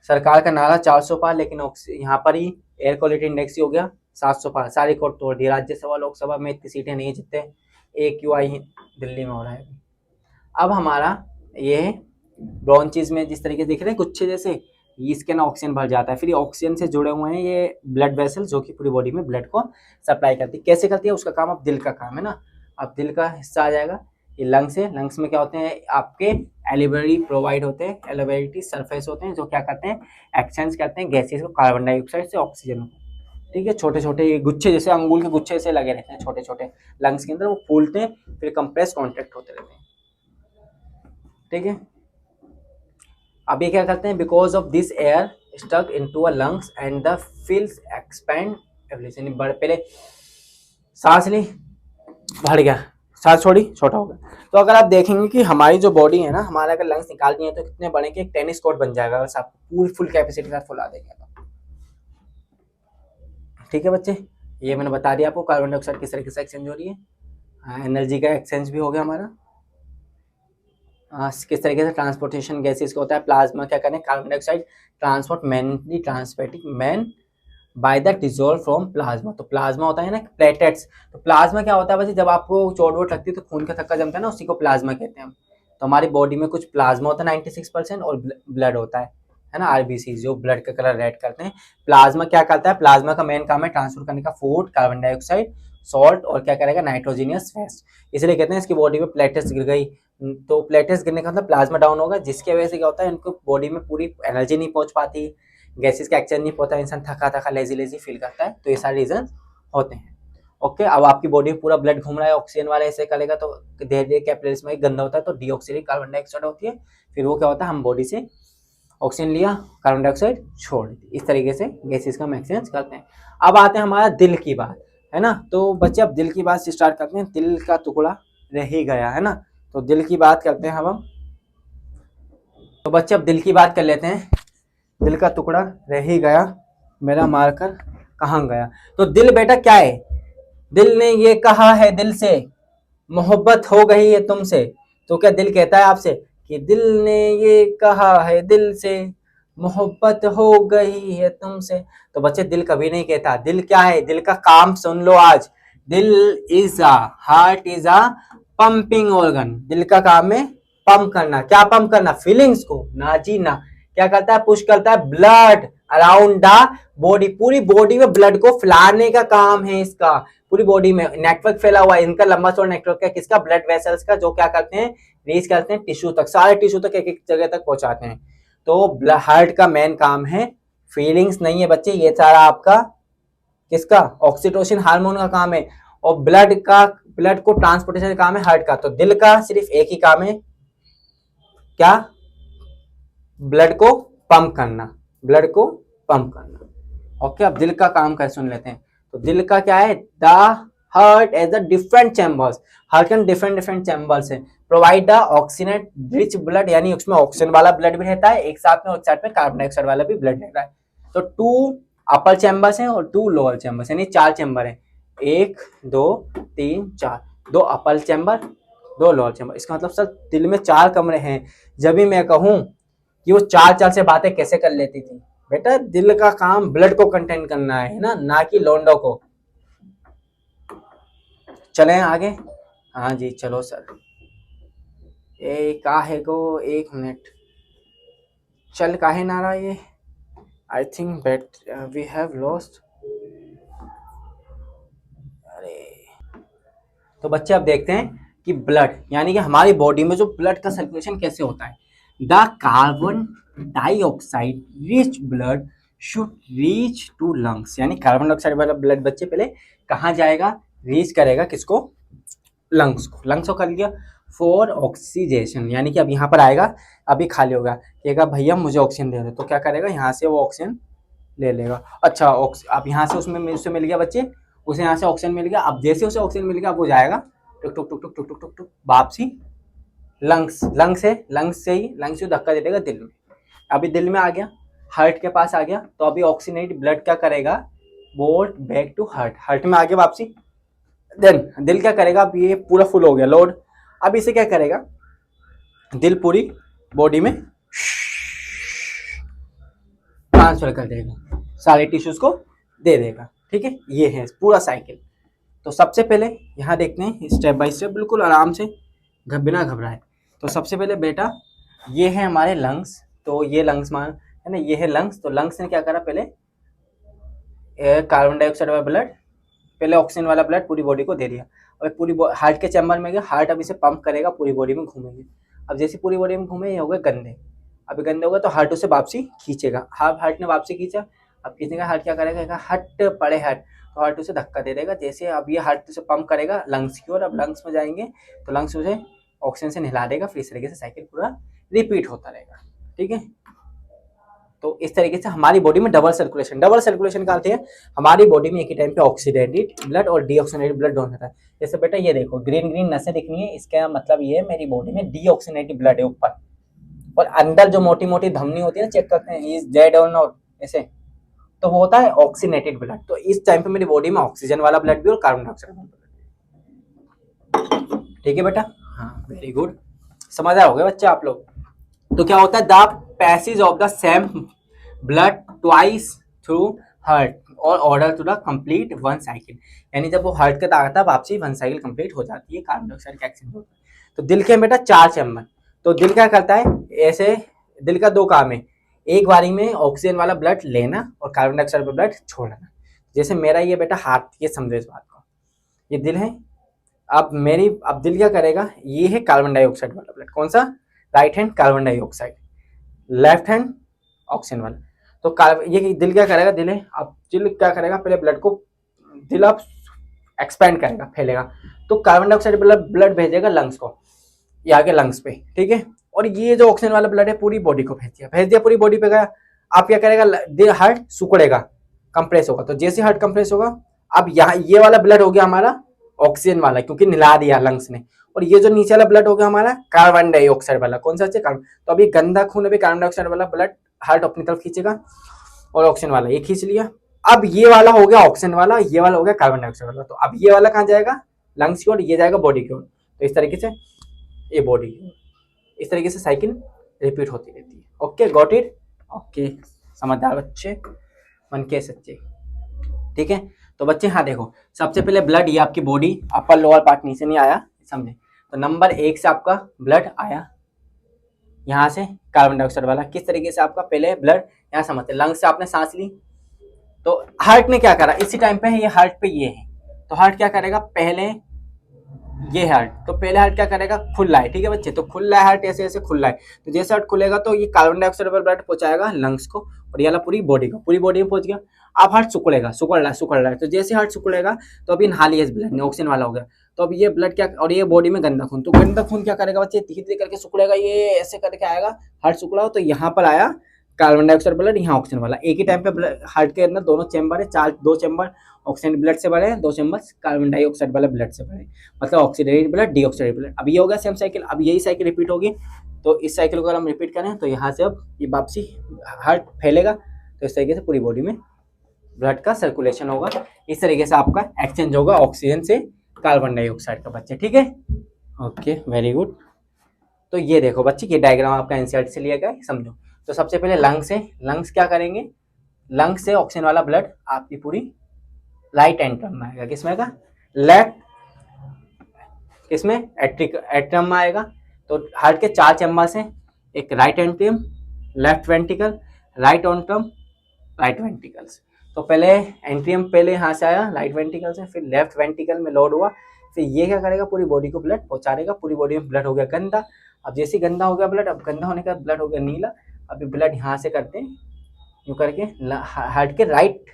सरकार का नारा 400 पार, लेकिन यहाँ पर ही एयर क्वालिटी इंडेक्स ही हो गया 700 पार, सारी रिकॉर्ड तोड़ दिया। राज्यसभा लोकसभा में इतनी सीटें नहीं जीतते, AQI ही दिल्ली में हो रहा है। अब हमारा ये ब्रोंचेस में जिस तरीके दिख रहे हैं गुच्छे जैसे, इसके ना ऑक्सीजन भर जाता है, फिर ऑक्सीजन से जुड़े हुए हैं ये ब्लड वेसल, जो कि पूरी बॉडी में ब्लड को सप्लाई करती है। कैसे करती है उसका काम, अब दिल का काम है ना। अब दिल का हिस्सा आ जाएगा, ये लंग्स है। लंग्स में क्या होते हैं आपके एलिवेरी प्रोवाइड होते हैं, एलिवेरी सरफेस होते हैं, जो क्या करते हैं एक्सचेंज करते हैं गैसेस को, कार्बन डाइऑक्साइड से ऑक्सीजन को। ठीक है, छोटे छोटे ये गुच्छे जैसे अंगूर के गुच्छे से लगे रहते हैं छोटे छोटे लंग्स के अंदर, वो फूलते हैं फिर कंप्रेस कॉन्ट्रैक्ट होते रहते हैं। ठीक है, अब ये क्या करते हैं, because of this air stuck into a lungs and the fills expand evolution. पहले सांस ली, बढ़ गया, सांस छोड़ी, छोटा हो गया। तो अगर आप देखेंगे कि हमारी जो बॉडी है ना, हमारे अगर लंग्स निकाल दिए तो कितने बड़े के एक टेनिस कोर्ट बन जाएगा, अगर आप पूरी फुल कैपेसिटी के साथ फुला देंगे तो। ठीक है बच्चे, ये मैंने बता दिया आपको कार्बन डाइऑक्साइड किस तरीके से एक्सचेंज हो रही है। एनर्जी का एक्सचेंज भी हो गया हमारा। किस तरीके से ट्रांसपोर्टेशन गैसेस का होता है, प्लाज्मा क्या करें, carbon dioxide transport mainly transported man by the dissolve from plasma. तो प्लाज्मा होता है ना प्लेटेट्स, तो प्लाज्मा क्या होता है बच्चे, जब आपको चोट वोट लगती है तो खून का थक्का जमता है ना, उसी को प्लाज्मा कहते हैं हम। तो हमारी बॉडी में कुछ प्लाज्मा होता है 96% और ब्लड होता है ना, आरबीसी जो ब्लड का कलर रेड करते हैं। प्लाज्मा क्या करता है, प्लाज्मा का मेन काम है ट्रांसफर करने का फूड, कार्बन डाइऑक्साइड, सॉल्ट और क्या करेगा नाइट्रोजीनियस वेस्ट। इसलिए कहते हैं इसकी बॉडी में प्लेटेट्स गिर गई, तो प्लेटेट्स गिरने का मतलब प्लाज्मा डाउन होगा, जिसकी वजह से क्या होता है इनको बॉडी में पूरी एनर्जी नहीं पहुंच पाती, गैसेस का एक्सचेंज नहीं होता, इंसान थका थका लेजी लेजी फील करता है। तो ये सारे रीजन होते हैं। ओके, अब आपकी बॉडी में पूरा ब्लड घूम रहा है, ऑक्सीजन वाला ऐसे करेगा तो धीरे धीरे कैपिलरीज में गंदा होता है, तो डीऑक्सीजन कार्बन डाइऑक्साइड होती है, फिर वो क्या होता है हम बॉडी से ऑक्सीजन लिया, कार्बन डाइऑक्साइड छोड़ दी, इस तरीके से गैसेस का एक्सचेंज करते हैं। अब आते हैं हमारा दिल की बात, है ना। तो बच्चे अब दिल की बात से स्टार्ट करते हैं, दिल का टुकड़ा रह ही गया, है ना। तो दिल की बात करते हैं हम। तो बच्चे अब दिल की बात कर लेते हैं, दिल का टुकड़ा रह ही गया, मेरा मारकर कहाँ गया। तो दिल बेटा क्या है, दिल ने ये कहा है दिल से मोहब्बत हो गई है तुमसे। तो क्या दिल कहता है आपसे कि दिल ने ये कहा है दिल से मोहब्बत हो गई है तुमसे। तो बच्चे दिल कभी नहीं कहता, दिल क्या है, दिल का काम सुन लो आज। दिल is a heart is a pumping organ. दिल का काम है पंप करना, क्या पंप करना, फीलिंग्स को, ना जी ना। क्या करता है, पुश करता है ब्लड अराउंड द बॉडी, पूरी बॉडी में ब्लड को फैलाने का काम है इसका। पूरी बॉडी में नेटवर्क फैला हुआ है इनका, लंबा चौड़ा नेटवर्क है किसका, ब्लड वेसल्स का, जो क्या करते हैं रीच करते हैं टिश्यू तक, सारे टिश्यू तक एक एक जगह तक पहुंचाते हैं। तो हार्ट का मेन काम है, फीलिंग्स नहीं है बच्चे, ये सारा आपका किसका, ऑक्सीटोसिन हार्मोन का काम है। और ब्लड को ट्रांसपोर्टेशन का काम है हार्ट का। तो दिल का सिर्फ एक ही काम है, क्या, ब्लड को पंप करना, ब्लड को पंप करना। ओके, अब दिल का काम कैसे सुन लेते हैं। तो दिल का क्या है, the heart as the different chambers, heart के डिफरेंट डिफरेंट चैम्बर्स है, provide the oxygen rich blood, यानी उसमें ऑक्सीजन वाला ब्लड भी रहता है एक साथ में, और साथ में कार्बन डाइऑक्साइड वाला भी ब्लड रहता है। तो 2 अपर चैम्बर्स हैं और 2 लोअर चैम्बर्स, यानी 4 चैम्बर हैं, 1 2 3 4, 2 अपर चैम्बर 2 लोअर चैम्बर। इसका मतलब सर दिल में 4 कमरे हैं। जब भी मैं कहूं कि वो 4 से बातें कैसे कर लेती थी, बेटा दिल का काम ब्लड को कंटेन करना है ना कि लोंडो को। चलें आगे, हाँ जी चलो सर, काहे को 1 मिनट चल काहे ना रहा ये, I think but we have lost. अरे तो बच्चे अब देखते हैं कि ब्लड, यानी कि हमारी बॉडी में जो ब्लड का सर्कुलेशन कैसे होता है। The carbon dioxide rich blood should reach to lungs, यानी कार्बन डाइऑक्साइड वाला ब्लड बच्चे पहले कहाँ जाएगा, रीच करेगा किसको, लंग्स को। लंग्स को कर लिया फॉर ऑक्सीजेशन, यानी कि अब यहाँ पर आएगा, अभी खाली होगा, कहेगा भैया मुझे ऑक्सीजन दे दो, तो क्या करेगा यहाँ से वो ऑक्सीजन ले लेगा। अच्छा अब यहाँ से उससे मिल गया बच्चे, उसे यहाँ से ऑक्सीजन मिल गया। अब जैसे उसे ऑक्सीजन मिल गया अब वो जाएगा टुक टुक टुक टुक टुक टुक टुक टुक वापसी लंग्स से धक्का दे देगा दिल में। अभी दिल में आ गया, हार्ट के पास आ गया, तो अभी ऑक्सीजनेट ब्लड क्या करेगा, bolt back to heart, heart में आ गया वापसी, देन दिल क्या करेगा, अब ये पूरा फुल हो गया लोड, अब इसे क्या करेगा, दिल पूरी बॉडी में ट्रांसफर कर देगा, सारे टिश्यूज को दे देगा। ठीक है, ये है पूरा साइकिल। तो सबसे पहले यहाँ देखते हैं स्टेप बाय स्टेप, बिल्कुल आराम से बिना घबराए। तो सबसे पहले बेटा ये है हमारे लंग्स, तो ये लंग्स मान है ना, ये है लंग्स। तो लंग्स ने क्या करा, पहले कार्बन डाइऑक्साइड वाला ब्लड, पहले ऑक्सीजन वाला ब्लड पूरी बॉडी को दे दिया। अब पूरी हार्ट के चैम्बर में गया, हार्ट अब इसे पंप करेगा, पूरी बॉडी में घूमेंगे। अब जैसे पूरी बॉडी में घूमे, ये हो गए गंदे। अब गंदे हो गए तो हार्ट उसे वापसी खींचेगा, हार्ट ने वापसी खींचा, अब खींचेगा, हार्ट क्या करेगा, हट पड़े हार्ट, तो हार्ट उसे धक्का दे देगा। जैसे अब ये हार्ट उसे पंप करेगा लंग्स की ओर, अब लंग्स में जाएंगे तो लंग्स उसे ऑक्सीजन से नहला देगा, फिर इस तरीके से साइकिल पूरा रिपीट होता रहेगा। ठीक है, तो इस तरीके से हमारी बॉडी में डबल सर्कुलेशन का अर्थ है हमारी बॉडी में एक ही टाइम पे ऑक्सीडेटेड ब्लड और डीऑक्सीनेटेड ब्लड दोनों रहता है। जैसे बेटा ये देखो ग्रीन ग्रीन नसें दिखनी है, इसका मतलब ये है मेरी बॉडी में डीऑक्सीनेटेड ब्लड है ऊपर, और अंदर जो मोटी मोटी धमनी होती है ना, चेक करते हैं इज डेड और नॉट ऐसे, तो वो होता है ऑक्सीनेटेड ब्लड। तो इस टाइम पे मेरी बॉडी में ऑक्सीजन वाला ब्लड भी और कार्बन डाइऑक्साइड वाला ब्लड। ठीक है बेटा, हाँ वेरी गुड, समझ आए होगे बच्चे आप लोग। तो क्या होता है, the passage of the same blood twice through heart और order to the complete one cycle, यानी जब वो हार्ट के तक आता है वापसी वन साइकिल कंप्लीट हो जाती है, कार्बन डाइऑक्साइड का एक्सचेंज होता है। तो दिल के बेटा 4 चैम्बर, तो दिल क्या करता है, ऐसे दिल का 2 काम है, एक बारी में ऑक्सीजन वाला ब्लड लेना और कार्बन डाइऑक्साइड वाला ब्लड छोड़ना। जैसे मेरा ये बेटा हाथ, ये समझो इस बात को, ये दिल है, अब दिल क्या करेगा, ये है कार्बन डाइऑक्साइड वाला ब्लड, कौन सा, right hand carbon dioxide, left hand oxygen वाला। तो ये दिल क्या करेगा, दिल है, अब दिल क्या करेगा, पहले ब्लड को दिल अब एक्सपेंड करेगा, फैलेगा, तो कार्बन डाइऑक्साइड ब्लड भेजेगा लंग्स को, ये आगे लंग्स पे। ठीक है, और ये जो ऑक्सीजन वाला ब्लड है पूरी बॉडी को भेज दिया पूरी बॉडी पे गया। अब क्या करेगा, दिल हार्ट सुकड़ेगा, कंप्रेस होगा, तो जैसे हार्ट कंप्रेस होगा, अब यहाँ ये वाला ब्लड हो गया हमारा ऑक्सीजन वाला, क्योंकि निला दिया लंग्स ने, और ये जो नीचे वाला ब्लड हो गया हमारा कार्बन डाइऑक्साइड वाला, कौन सा है, कार्बन। तो अभी गंदा खून अभी कार्बन डाइऑक्साइड वाला ब्लड हार्ट अपनी तरफ खींचेगा, और ऑक्सीजन वाला ये खींच लिया। अब ये वाला हो गया ऑक्सीजन वाला, ये वाला हो गया कार्बन डाइऑक्साइड वाला, तो अब ये वाला कहाँ जाएगा, लंग्स की ओर, ये जाएगा बॉडी की ओर। तो इस तरीके से ये बॉडी की ओर, इस तरीके से साइकिल रिपीट होती रहती है। ओके, गॉट इट, ओके, समझदार बच्चे, मन के सच्चे। ठीक है, तो बच्चे हाँ देखो, सबसे पहले ब्लड, ये आपकी बॉडी अपर लोअर पार्ट नीचे नहीं आया, समझे, तो नंबर 1 से आपका ब्लड आया यहाँ से कार्बन डाइऑक्साइड वाला, किस तरीके से आपका पहले ब्लड यहाँ समझते, लंग्स से आपने सांस ली, तो हार्ट ने क्या करा, इसी टाइम पे है ये हार्ट पे ये है, तो हार्ट क्या करेगा, पहले ये हार्ट, तो पहले हार्ट क्या करेगा, खुला है। ठीक है बच्चे, तो खुला है हार्ट, ऐसे ऐसे खुला है, तो जैसे हार्ट खुलेगा तो ये कार्बन डाइऑक्साइड वाला ब्लड पहुंचाएगा लंग्स को, और ये वाला पूरी बॉडी को, पूरी बॉडी में पहुंच गया। अब हार्ट सुकड़ रहा है, तो जैसे हार्ट सुकड़ेगा तो अभी नहा लिया इस ब्लड ने, ऑक्सीजन वाला हो गया, तो अब ये ब्लड क्या, और ये बॉडी में गंदा खून, तो गंदा खून क्या करेगा बच्चे, धीरे धीरे करके सुकड़ेगा, ये ऐसे करके आएगा, हार्ट सुकड़ा हो तो यहाँ पर आया कार्बन डाइऑक्साइड ब्लड, यहाँ ऑक्सीजन वाला, एक ही टाइम पे हार्ट के अंदर दोनों चैम्बर है, 2 चैम्बर ऑक्सीजन ब्लड से भरे हैं, 2 चैम्बर कार्बन डाइऑक्साइड वाला ब्लड से भरे, मतलब ऑक्सीडेटेड ब्लड डीऑक्सीडेटेड ब्लड। अब ये हो गया सेम साइकिल, अब यही साइकिल रिपीट होगी, तो इस साइकिल को अगर हम रिपीट करें तो यहाँ से अब ये वापसी हार्ट फैलेगा, तो इस तरीके से पूरी बॉडी में ब्लड का सर्कुलेशन होगा, इस तरीके से आपका एक्सचेंज होगा ऑक्सीजन से कार्बन डाइऑक्साइड का बच्चे। ठीक है, ओके, वेरी गुड। तो ये देखो बच्चे, ये डायग्राम आपका एनसीईआरटी से लिया गया है, समझो। तो सबसे पहले लंग्स है, लंग्स क्या करेंगे, लंग्स से ऑक्सीजन वाला ब्लड आपकी पूरी राइट एंट्रम में आएगा, किसमें आएगा, लेफ्ट, किसमें, एट्रियम में आएगा। तो हार्ट के 4 चैम्बर्स हैं, एक right atrium, left ventricle, right atrium, right ventricles. तो पहले एंट्रियम पहले यहाँ से आया राइट वेंट्रिकल से, फिर लेफ्ट वेंट्रिकल में लोड हुआ, फिर ये क्या करेगा, पूरी बॉडी को ब्लड पहुंचा देगा, पूरी बॉडी में ब्लड हो गया गंदा। अब जैसे गंदा हो गया ब्लड, अब गंदा होने का ब्लड हो गया नीला, अभी ब्लड यहाँ से करते हैं यूँ करके हार्ट के राइट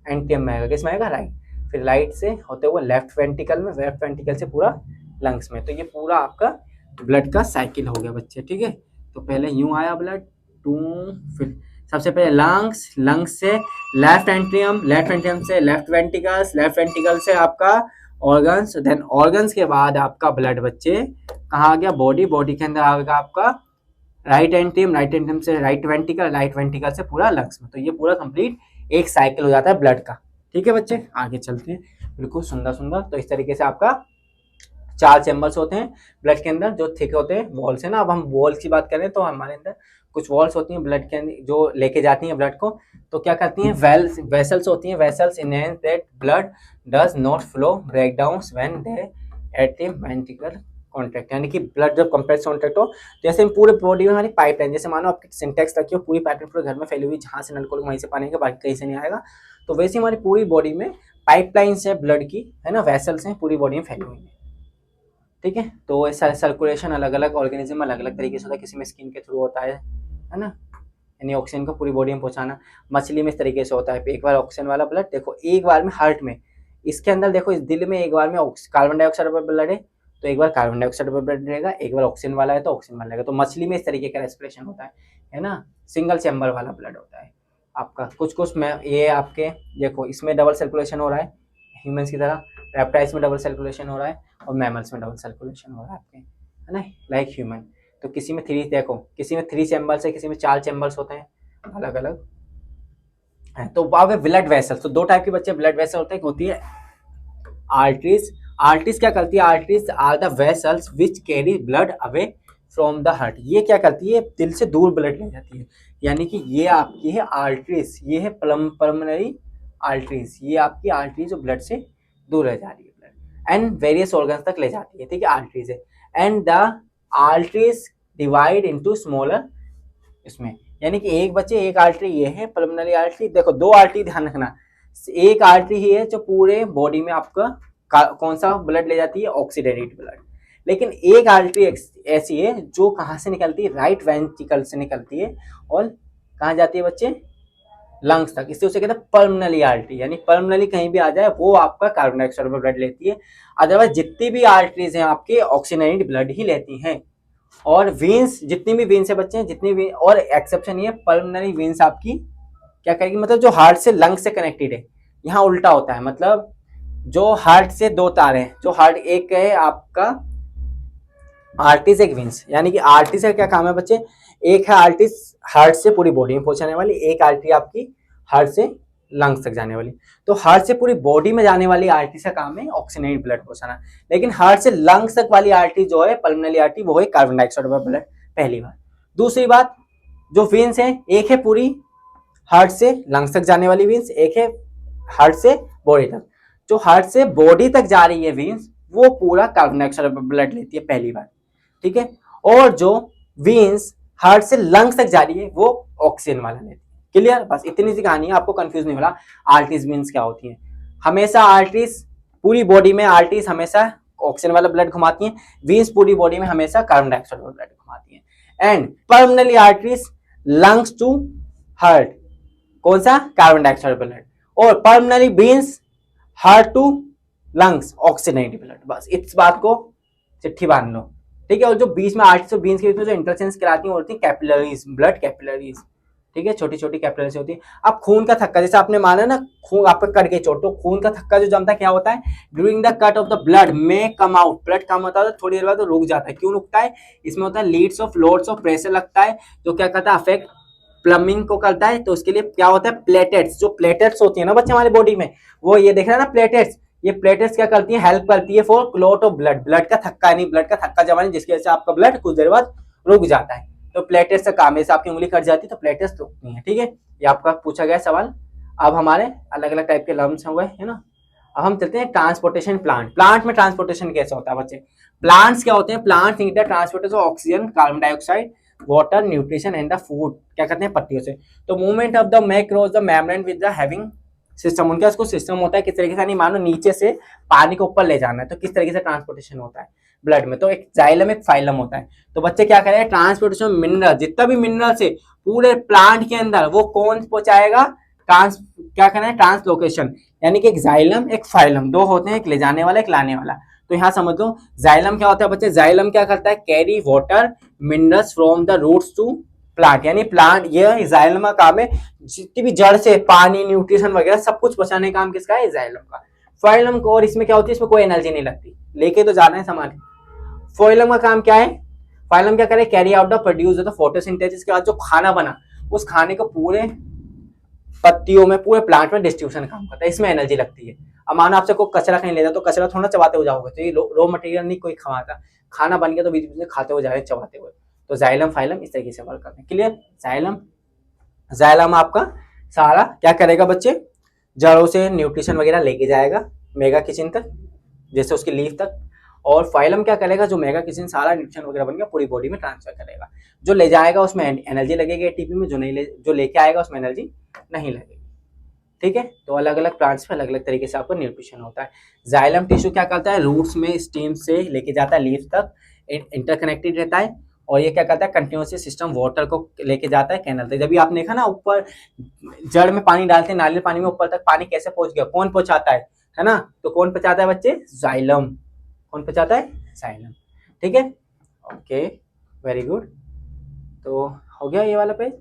एंट्रियम में आएगा, किस में आएगा, राइट, फिर राइट से होते हुए लेफ्ट वेंट्रिकल में, लेफ्ट वेंट्रिकल से पूरा लंग्स में। तो ये पूरा आपका ब्लड का साइकिल हो गया बच्चे। ठीक है, तो पहले यूँ आया ब्लड, फिर सबसे पहले लंग्स, लंग्स से लेफ्ट एंट्रियम, लेफ्ट एंट्रियम से लेफ्ट वेंट्रिकल्स, लेफ्ट वेंट्रिकल से आपका ऑर्गन्स, देन ऑर्गन्स के बाद आपका ब्लड बच्चे कहाँ आ गया, बॉडी, बॉडी के अंदर आएगा आपका राइट एंट्रियम, राइट एंट्रियम से राइट वेंट्रिकल, राइट वेंट्रिकल से पूरा लंग्स में। तो ये पूरा कंप्लीट एक साइकिल हो जाता है ब्लड का। ठीक है बच्चे, आगे चलते हैं। बिल्कुल सुंदर सुंदर। तो इस तरीके से आपका 4 चैम्बर्स होते हैं ब्लड के अंदर जो थिक होते हैं वॉल्स है ना। अब हम वॉल्स की बात करें तो हमारे अंदर कुछ वॉल्स होती हैं ब्लड के अंदर जो लेके जाती हैं ब्लड को। तो क्या करती हैं, वेसल्स होती हैं। Vessels enhance that blood does not flow break down when they at a ventricle contract, यानी कि ब्लड जब कंप्रेस कॉन्ट्रैक्ट हो, जैसे पूरे बॉडी में हमारी पाइपलाइन, जैसे मानो आपकी सिंटेक्स रखी हो, पूरी पाइपलाइन पूरे घर में फैली हुई, जहाँ से नल खोलो वहीं से पानी आएगा, बाकी कहीं से नहीं आएगा। तो वैसे हमारी पूरी बॉडी में पाइपलाइंस है ब्लड की, है ना, वेसल्स हैं पूरी बॉडी में फैली हुई है। ठीक है, तो ऐसा सर्कुलेशन अलग अलग ऑर्गेनिज्म अलग अलग तरीके से होता है, किसी में स्किन के थ्रू होता है ना, यानी ऑक्सीजन को पूरी बॉडी में पहुंचाना। मछली में इस तरीके से होता है, एक बार ऑक्सीजन वाला ब्लड देखो एक बार में हार्ट में, इसके अंदर देखो इस दिल में एक बार में कार्बन डाइऑक्साइड वाला ब्लड है तो एक बार कार्बन डाइऑक्साइड वाला ब्लड रहेगा, एक बार ऑक्सीजन वाला है तो ऑक्सीजन वाला रहेगा। तो मछली में इस तरीके का रेस्पिरेशन होता है ना, सिंगल चैम्बर वाला ब्लड होता है आपका। कुछ में ये आपके देखो इसमें डबल सर्कुलेशन हो रहा है ह्यूमंस की तरह, रेप्टाइल्स में डबल सर्कुलेशन हो रहा है और मैमल्स में डबल सर्कुलेशन हो रहा है आपके, है ना, लाइक ह्यूमन। तो किसी में थ्री, देखो किसी में 3 चैम्बर्स है, किसी में 4 चैम्बर्स होते हैं, अलग अलग है। तो वहां ब्लड वेसल्स, तो 2 टाइप के बच्चे ब्लड वेसल होते हैं, होती है आर्टरीज। आर्टरीज क्या करती है, arteries are the vessels which carry blood away from the heart. ये क्या करती है, दिल से दूर ब्लड ले जाती है, यानी कि ये आपकी है आर्टरीज, ये है पल्मोनरी आर्टरीज, ये आपकी आर्टरीज जो ब्लड से दूर रह जा रही है ब्लड एंड वेरियस ऑर्गन्स तक ले जाती है, ठीक है, आर्टरीज है। And the arteries divide into smaller, इसमें यानी कि एक बच्चे एक आर्टरी ये है पल्मोनरी आर्टरी। देखो 2 आर्टरी ध्यान रखना, एक आर्टरी ही है जो पूरे बॉडी में आपका कौन सा ब्लड ले जाती है, ऑक्सीडेटेड ब्लड। लेकिन एक आर्टरी ऐसी है जो कहाँ से निकलती है, राइट वेंट्रिकल से निकलती है और कहाँ जाती है बच्चे, लंग्स तक। इससे उसे कहते हैं पल्मोनरी आर्टरी, यानी पल्मोनरी कहीं भी आ जाए वो आपका कार्बन डाइऑक्साइड ब्लड लेती है। अदरवाइज जितनी भी आर्टरीज हैं आपके ऑक्सीजनेटेड ब्लड ही लेती हैं। और वेन्स, जितनी भी वेन्स है बच्चे, जितनी भी, और एक्सेप्शन ये पल्मोनरी वेन्स आपकी क्या करेगी, मतलब जो हार्ट से लंग से कनेक्टेड है, यहाँ उल्टा होता है, मतलब जो हार्ट से 2 तार हैं, जो हार्ट एक है आपका आर्टिस एक वेन्स, यानी कि आर्टिस का क्या काम है बच्चे, एक है आर्टिस हार्ट से पूरी बॉडी में पहुंचाने वाली, एक आर्टरी आपकी हार्ट से लंग्स तक जाने वाली। तो हार्ट से पूरी बॉडी में जाने वाली आर्टरी का काम है ऑक्सीजनेटेड ब्लड पहुंचाना, लेकिन हार्ट से लंग्स तक वाली आर्टरी जो है पल्मोनरी आर्टरी, वो है कार्बन डाइऑक्साइड वाला ब्लड, पहली बात। दूसरी बात, जो वेन्स है, एक है पूरी हार्ट से लंग्स तक जाने वाली वेन्स, एक है हार्ट से बॉडी तक। जो हार्ट से बॉडी तक जा रही है वेन्स वो पूरा कार्बन डाइऑक्साइड ब्लड लेती है, पहली बात, ठीक है। और जो वेन्स हार्ट से लंग्स तक जा रही है वो ऑक्सीजन वाला लेती है। क्लियर, बस इतनी सी कहानी है, आपको कंफ्यूज नहीं होला आर्टरीज वेन्स क्या होती है। हमेशा आर्टरीज पूरी बॉडी में, आर्टरीज हमेशा ऑक्सीजन वाला ब्लड घुमाती हैं, वेन्स पूरी बॉडी में हमेशा कार्बन डाइऑक्साइड वाला ब्लड घुमाती हैं। And pulmonary arteries lungs to heart, कौन सा, कार्बन डाइऑक्साइड ब्लड, और pulmonary veins heart to lungs oxygenated blood. बस इस बात को चिट्ठी बांध लो, ठीक है। और जो बीच में आर्टरीज और वेन्स के बीच में जो इंटरचेंज कराती हैं होती है कैपिलरीज, ब्लड कैपिलरीज, ठीक है, छोटी छोटी कैपिलरीज होती है। अब खून का थक्का, जैसे आपने माना ना खून आपका कट गई चोट, तो खून का थक्का जो जमता है क्या होता है, during the cut off the blood में कम आउट, ब्लड कम होता है तो थोड़ी देर बाद तो रुक जाता है। क्यों रुकता है, इसमें होता है Leeds of loads of pressure लगता है, जो क्या करता है, अफेक्ट प्लम्बिंग को करता है। तो उसके लिए क्या होता है, प्लेटेट्स, जो प्लेटेट्स होती है ना बच्चे हमारी बॉडी में, वो ये देख रहे हैं ना प्लेटेट्स, ये प्लेटेट्स क्या करती है, हेल्प करती है for clot of blood, blood का थक्का, नहीं ब्लड का थक्का जमाने, जिसकी वजह से आपका ब्लड कुछ देर बाद रुक जाता है। तो प्लेटेट्स का काम है, जैसे आपकी उंगली कट जाती है तो प्लेटेट्स रुकती है, ठीक है। ये आपका पूछा गया सवाल। अब हमारे अलग अलग टाइप के लम्स हुए है ना। अब हम चलते हैं ट्रांसपोर्टेशन प्लांट। प्लांट में ट्रांसपोर्टेशन कैसे होता है बच्चे, प्लांट्स क्या होते हैं, plants need the transportation of oxygen, carbon dioxide, water, nutrition and the food, क्या करते हैं, पत्तियों से। तो movement of the macros the membrane with the having system, उनका इसको सिस्टम होता है किस तरीके से, नहीं मानो नीचे से पानी को ऊपर ले जाना है तो किस तरीके से ट्रांसपोर्टेशन होता है ब्लड में। तो एक जाइलम एक फाइलम होता है। तो बच्चे क्या करें, ट्रांसपोर्टेशन मिनरल, जितना भी मिनरल से पूरे प्लांट के अंदर वो कौन पहुंचाएगा, क्या करना है, ट्रांसलोकेशन, यानी कि एक जाइलम एक फाइलम, 2 होते हैं, एक ले जाने वाला एक लाने वाला। तो यहाँ समझ लो जाइलम क्या होता है बच्चे, जाइलम क्या करता है, carry water minerals from the roots to plant, यानी प्लांट, ये जाइलम का काम है, जितनी भी जड़ से पानी न्यूट्रिशन वगैरह सब कुछ पहुंचाने का काम किसका है, जाइलम का। फाइलम को, और इसमें क्या होती है, इसमें कोई एनर्जी नहीं लगती, लेके तो जाना है सामान। फाइलम का काम क्या है, फाइलम क्या करे, carry out the produce the photosynthesis के बाद जो खाना बना उस खाने को पूरे पत्तियों में पूरे प्लांट में डिस्ट्रीब्यूशन काम करता है, इसमें एनर्जी लगती है। अब मानो आपसे कोई कचरा कहीं ले जाए तो कचरा थोड़ा चबाते हुए जाओगे, तो ये रो मटेरियल नहीं कोई खवाता, खाना बन गया तो बीच बीच में खाते हुए जा रहे हैं चबाते हुए। तो जाइलम फाइलम इस तरीके से वर्क करते हैं। क्लियर? जाइलम, जाइलम आपका सारा क्या करेगा बच्चे, जड़ों से न्यूट्रिशन वगैरह लेके जाएगा मेगा किचन तक, जैसे उसकी लीफ तक। और फाइलम क्या करेगा, जो मेगा किचन सारा न्यूट्रिशन वगैरह बन गया पूरी बॉडी में ट्रांसफर करेगा। जो ले जाएगा उसमें एनर्जी लगेगी एटीपी में, जो लेके आएगा उसमें एनर्जी नहीं लगेगी। ठीक है, तो अलग अलग प्लांट्स में अलग अलग तरीके से आपको न्यूट्रिशन होता है। जाइलम टिश्यू क्या करता है, रूट्स में स्टेम से लेके जाता है लीफ तक, इंटरकनेक्टेड रहता है। और ये क्या करता है, कंटिन्यूसली सिस्टम वाटर को लेके जाता है कैनल तक। जब भी आपने देखा ना ऊपर जड़ में पानी डालते हैं, नाली पानी में ऊपर तक पानी कैसे पहुंच गया, कौन पहुंचाता है ना? तो कौन पहुंचाता है बच्चे, जाइलम। कौन पहुंचाता है, जाइलम। ठीक है, ओके, वेरी गुड। तो हो गया ये वाला page.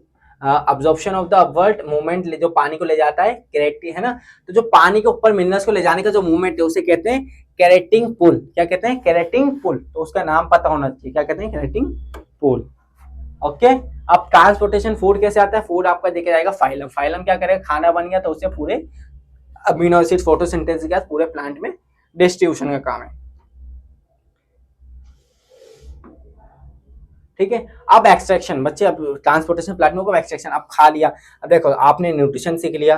Absorption of the upward movement, जो पानी को ले जाता है, कैरेटिंग है ना, तो जो पानी के ऊपर मिनरल्स को ले जाने का जो मूवमेंट है उसे कहते हैं कैरेटिंग पुल। क्या कहते हैं, कैरेटिंग पुल। तो उसका नाम पता होना चाहिए, क्या कहते हैं, कैरेटिंग पुल। ओके, अब ट्रांसपोर्टेशन फूड कैसे आता है, फूड आपका देखा जाएगा फाइलम। फाइलम क्या करेगा, खाना बन गया तो उसे पूरे अमीनो एसिड फोटोसिंथेसिस के पूरे प्लांट में डिस्ट्रीब्यूशन का काम है। ठीक है, अब एक्सट्रैक्शन बच्चे, अब ट्रांसपोर्टेशन प्लांट में एक्सट्रैक्शन। अब खा लिया, अब देखो आपने न्यूट्रिशन सीख लिया,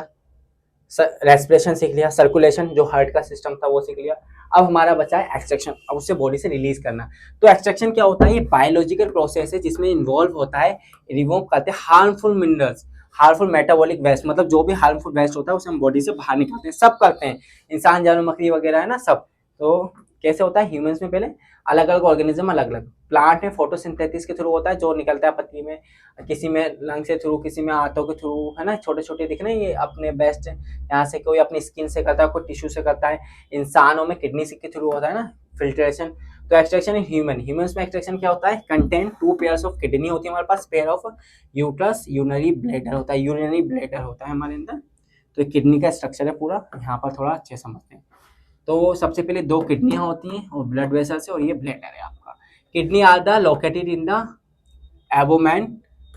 रेस्पिरेशन सीख लिया, सर्कुलेशन जो हार्ट का सिस्टम था वो सीख लिया। अब हमारा बचा है एक्सट्रैक्शन, अब उससे बॉडी से रिलीज करना। तो एक्सट्रैक्शन क्या होता है, ये बायोलॉजिकल प्रोसेस है जिसमें इन्वॉल्व होता है रिमूव करते हैं harmful minerals, harmful metabolic waste, मतलब जो भी हार्मफुल वेस्ट होता है उसे हम बॉडी से बाहर निकालते हैं। सब करते हैं, इंसान, जानवर, मकड़ी वगैरह है ना, सब। तो कैसे होता है, ह्यूमंस में पहले अलग अलग ऑर्गेनिज्म, अलग अलग प्लांट में फोटोसिंथेसिस के थ्रू होता है, जो निकलता है पत्ती में, किसी में लंग से थ्रू, किसी में आंतों के थ्रू, है ना, छोटे छोटे दिख रहे हैं ये अपने बेस्ट। यहाँ से कोई अपनी स्किन से करता है, कोई टिश्यू से करता है, इंसानों में किडनी के थ्रू होता है ना, फिल्ट्रेशन। तो एक्सट्रैक्शन इन ह्यूमंस में एक्सट्रैक्शन क्या होता है, कंटेंट 2 पेयर्स ऑफ किडनी होती है हमारे पास, pair of ureters, urinary bladder होता है, यूरिनरी ब्लैडर होता है हमारे अंदर। तो किडनी का स्ट्रक्चर है पूरा, यहाँ पर थोड़ा अच्छे समझते हैं। तो सबसे पहले 2 किडनियां होती हैं और ब्लड वेसल्स है, और ये ब्लैडर है आपका। Kidney are the located in the abdomen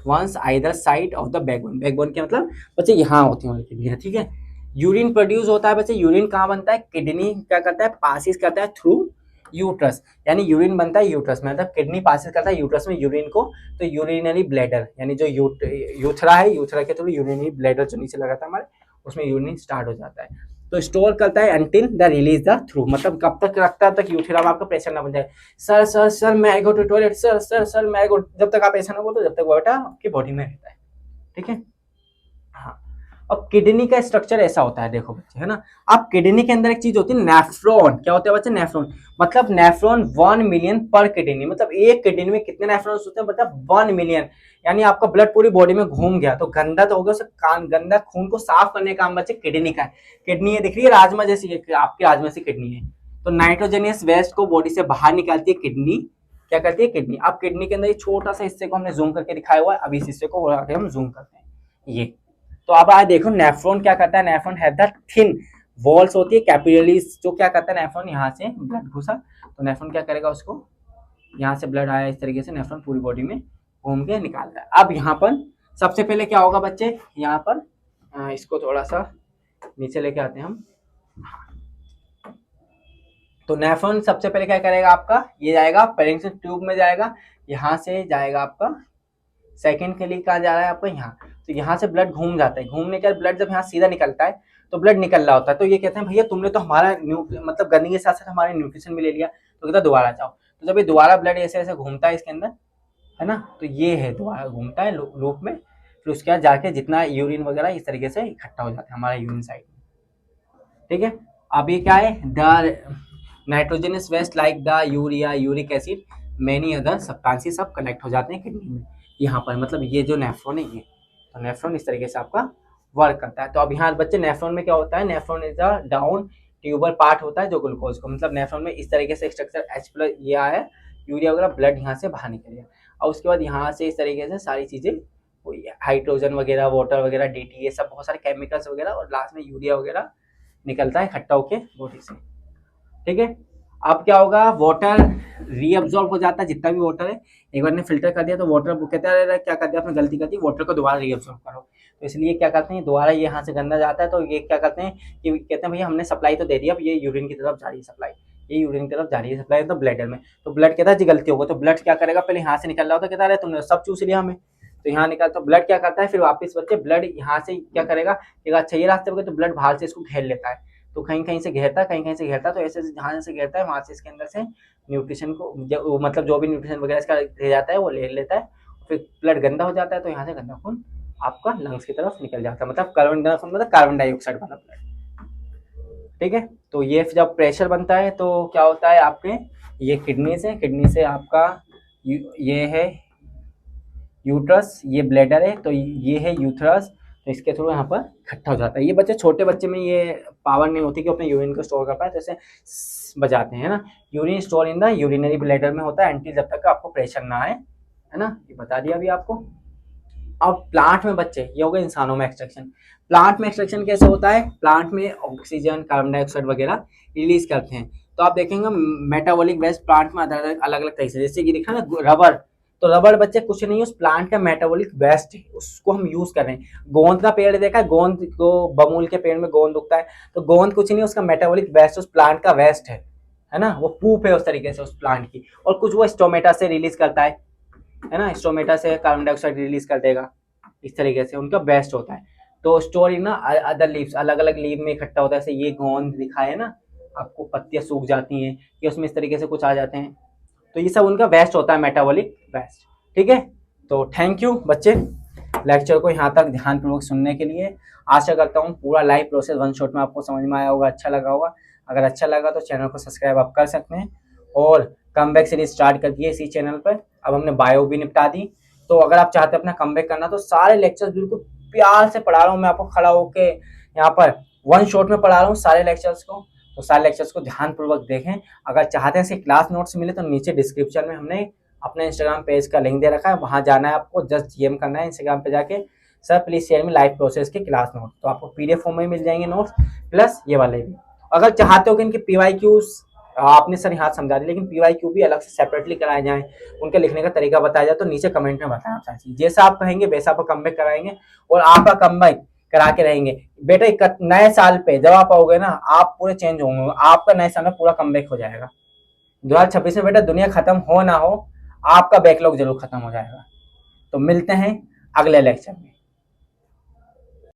once either side of the backbone. Backbone क्या मतलब बच्चे, यहाँ होती हैं किडनियां। ठीक है, यूरिन प्रोड्यूस होता है बच्चे, यूरिन कहाँ बनता है, किडनी क्या करता है, पासिस करता है थ्रू यूट्रस, यानी यूरिन बनता है यूट्रस में, मतलब किडनी पासिस करता है यूट्रस में यूरिन को। तो यूरिनरी ब्लैडर यानी जो यूथरा है, यूथरा के थ्रू यूरिनरी ब्लैडर जो नीचे लगा था हमारे, उसमें यूरिन स्टार्ट हो जाता है। तो स्टोर करता है until the release the through, मतलब कब तक रखता है, तक यूथरा में आपका प्रेशर ना बन जाए। सर सर सर मैं go to toilet, sir sir sir मैं गो, जब तक आप ऐसा ना बोलो जब तक वो बेटा आपकी बॉडी में रहता है। ठीक है, हाँ। अब किडनी का स्ट्रक्चर ऐसा होता है, देखो बच्चे, है ना। अब किडनी के अंदर एक चीज होती है नेफ्रॉन। क्या होता है बच्चे, नेफ्रॉन। मतलब नेफ्रॉन 1 मिलियन पर किडनी, मतलब एक किडनी में कितने नेफ्रॉन्स होते हैं, मतलब 1 मिलियन। यानी आपका ब्लड पूरी बॉडी में घूम गया तो गंदा तो हो गया, उसे गंदा खून को साफ करने का काम बच्चे किडनी का है। किडनी ये दिख रही है राजमा जैसी, आपकी राजमा सी किडनी है। तो नाइट्रोजनियस वेस्ट को बॉडी से बाहर निकालती है किडनी। क्या करती है, किडनी। अब किडनी के अंदर ये छोटा सा हिस्से को हमने जूम करके दिखाया हुआ है, अब इस हिस्से को हम जूम करते हैं ये। तो अब आए देखो नेफ्रॉन क्या करता है, nephron have the thin walls होती है, कैपिलरीज, जो क्या करता है नेफ्रॉन, यहाँ से ब्लड घुसा तो नेफ्रॉन क्या करेगा, उसको यहाँ से ब्लड आया इस तरीके से नेफ्रॉन पूरी बॉडी में घूम के निकालता है। अब यहाँ पर सबसे पहले क्या होगा बच्चे, यहाँ पर इसको थोड़ा सा नीचे लेके आते हैं हम। तो नेफ्रॉन सबसे पहले क्या करेगा आपका, ये जाएगा पेरिंगस ट्यूब में जाएगा, यहाँ से जाएगा आपका सेकंड के लिए कहाँ जा रहा है आपका, यहाँ। तो यहाँ से ब्लड घूम जाता है, घूमने के बाद ब्लड जब यहाँ सीधा निकलता है तो ब्लड निकल रहा होता है। तो ये कहते हैं भैया तुमने तो हमारा मतलब गंदगी के साथ साथ हमारे न्यूट्रिशन भी ले लिया, तो कहता दोबारा जाओ। तो जब ये दोबारा ब्लड ऐसे ऐसे घूमता है इसके अंदर, है ना, तो ये है दोबारा घूमता है लूप में, फिर उसके बाद जाके जितना यूरिन वगैरह इस तरीके से इकट्ठा हो जाता है हमारा यूरिन साइड में। ठीक है, अब ये क्या है, the nitrogenous waste like the urea, uric acid, many other substances सब कलेक्ट हो जाते हैं किडनी में यहाँ पर। मतलब ये जो नेफ्रॉन है ये, तो नेफ्रॉन इस तरीके से आपका वर्क करता है। तो अब यहाँ बच्चे नेफ्रॉन में क्या होता है, nephron is the down tuber part होता है जो ग्लूकोज को, मतलब नेफ्रॉन में इस तरीके से स्ट्रक्चर H+ ये आया, यूरिया वगैरह ब्लड यहाँ से बाहर निकल गया, और उसके बाद यहाँ से इस तरीके से सारी चीजें हाइड्रोजन वगैरह, वाटर वगैरह, DT, ये सब बहुत सारे केमिकल्स वगैरह, और लास्ट में यूरिया वगैरह निकलता है इकट्ठा होके बॉडी से। ठीक है, अब क्या होगा, वाटर रीअब्सॉर्ब हो जाता है, जितना भी वाटर है, एक बार ने फिल्टर कर दिया तो वाटर कहता है क्या कर दिया आपने, गलती कर दी, वाटर को दोबारा रीअब्सॉर्ब करो। तो इसलिए क्या करते हैं, दोबारा ये यहाँ से गंदा जाता है, तो ये क्या करते हैं कि कहते हैं भैया हमने सप्लाई तो दे दी, अब ये यूरिन की तरफ जा रही है सप्लाई, ये यूरिन की तरफ जा रही है सप्लाई तो ब्लडर में, तो ब्लड कहता है जी गलती होगा, तो ब्लड क्या करेगा, पहले यहाँ से निकल रहा होता है, कहता है तुमने सब चूस लिया हमें, तो यहाँ निकल, तो ब्लड क्या करता है फिर वापस बच्चे ब्लड यहाँ से क्या करेगा, अच्छा ये रास्ते पे, तो ब्लड बाहर से इसको घेर लेता है, तो कहीं कहीं से घेरता है, कहीं कहीं से घेरता है, तो ऐसे जहाँ से घेरता है वहां से इसके अंदर से न्यूट्रिशन को मतलब जो भी न्यूट्रिशन वगैरह इसका रह जाता है वो ले लेता है, फिर ब्लड गंदा हो जाता है, तो यहाँ से गंदा खून आपका लंग्स की तरफ निकल जाता है, मतलब कार्बन डाइऑक्साइड वाला ब्लड, ठीक है। तो ये जब प्रेशर बनता है तो क्या होता है आपके, ये किडनी से आपका ये है यूट्रस, ये ब्लैडर है, तो ये है यूथरस, तो इसके थ्रू यहाँ पर इकट्ठा हो जाता है। ये बच्चे छोटे बच्चे में ये पावर नहीं होती कि अपने यूरिन को स्टोर कर पाए, तो ऐसे बजाते हैं ना, urine store in the urinary bladder में होता है एंटी, जब तक आपको प्रेशर ना आए, है ना, ये बता दिया अभी आपको। अब प्लांट में बच्चे, ये हो गए इंसानों में एक्सट्रैक्शन। प्लांट में एक्सट्रैक्शन कैसे होता है, प्लांट में ऑक्सीजन कार्बन डाइऑक्साइड वगैरह रिलीज करते हैं, तो आप देखेंगे मेटाबॉलिक वेस्ट प्लांट में अलग अलग तरह से, जैसे कि दिखा ना रबर, तो रबर बच्चे कुछ नहीं, उस प्लांट का मेटाबॉलिक वेस्ट है, उसको हम यूज कर रहे हैं। गोंद का पेड़ देखा है, गोंद को बमूल के पेड़ में गोंद उगता है, तो गोंद कुछ नहीं, उसका मेटाबॉलिक वेस्ट उस प्लांट का वेस्ट है ना, वो पूप है उस तरीके से उस प्लांट की, और कुछ वो स्टोमेटा से रिलीज करता है ना, स्टोमेटा से कार्बन डाइऑक्साइड रिलीज कर देगा, इस तरीके से उनका बेस्ट होता है। तो स्टोरी ना अदर लीव्स, अलग अलग लीव में इकट्ठा होता है, जैसे ये गोंद दिखा है ना आपको, पत्तियां सूख जाती हैं, कि उसमें इस तरीके से कुछ आ जाते हैं, तो ये सब उनका वेस्ट होता है, मेटाबॉलिक वेस्ट, ठीक है। तो थैंक यू बच्चे लेक्चर को यहाँ तक ध्यानपूर्वक सुनने के लिए। आशा करता हूँ पूरा लाइव प्रोसेस वन शॉट में आपको समझ में आया होगा, अच्छा लगा होगा। अगर अच्छा लगा तो चैनल को सब्सक्राइब आप कर सकते हैं, और कमबैक सीरीज स्टार्ट कर दिए इसी चैनल पर। अब हमने बायो भी निपटा दी, तो अगर आप चाहते हैं अपना कमबैक करना, तो सारे लेक्चर्स बिल्कुल प्यार से पढ़ा रहा हूँ मैं आपको, खड़ा होके यहाँ पर वन शॉट में पढ़ा रहा हूँ सारे लेक्चर्स को, तो सारे लेक्चर्स को ध्यानपूर्वक देखें। अगर चाहते हैं क्लास नोट्स मिले तो नीचे डिस्क्रिप्शन में हमने अपने इंस्टाग्राम पेज का लिंक दे रखा है, वहां जाना है आपको, जस्ट डीएम करना है इंस्टाग्राम पे जाके, सर प्लीज शेयर में लाइव प्रोसेस के क्लास नोट, तो आपको पीडीएफ फॉर्म में मिल जाएंगे नोट्स, प्लस ये वाले भी। अगर चाहते हो कि इनके पीवाईक्यूज आपने सर यहाँ समझा दी, लेकिन पीवाईक्यू भी अलग से सेपरेटली कराए जाएं, उनके लिखने का तरीका बताया जाए, तो नीचे कमेंट में बताएं आप चाहिए, जैसा आप कहेंगे वैसा आपको कमबैक कराएंगे, और आपका कमबैक करा के रहेंगे बेटा। नए साल पे जब आप आओगे ना, आप पूरे चेंज होंगे, आपका नए साल में पूरा कमबैक हो जाएगा। 2026 में बेटा दुनिया खत्म हो ना हो, आपका बैकलॉग जरूर खत्म हो जाएगा। तो मिलते हैं अगले लेक्चर में।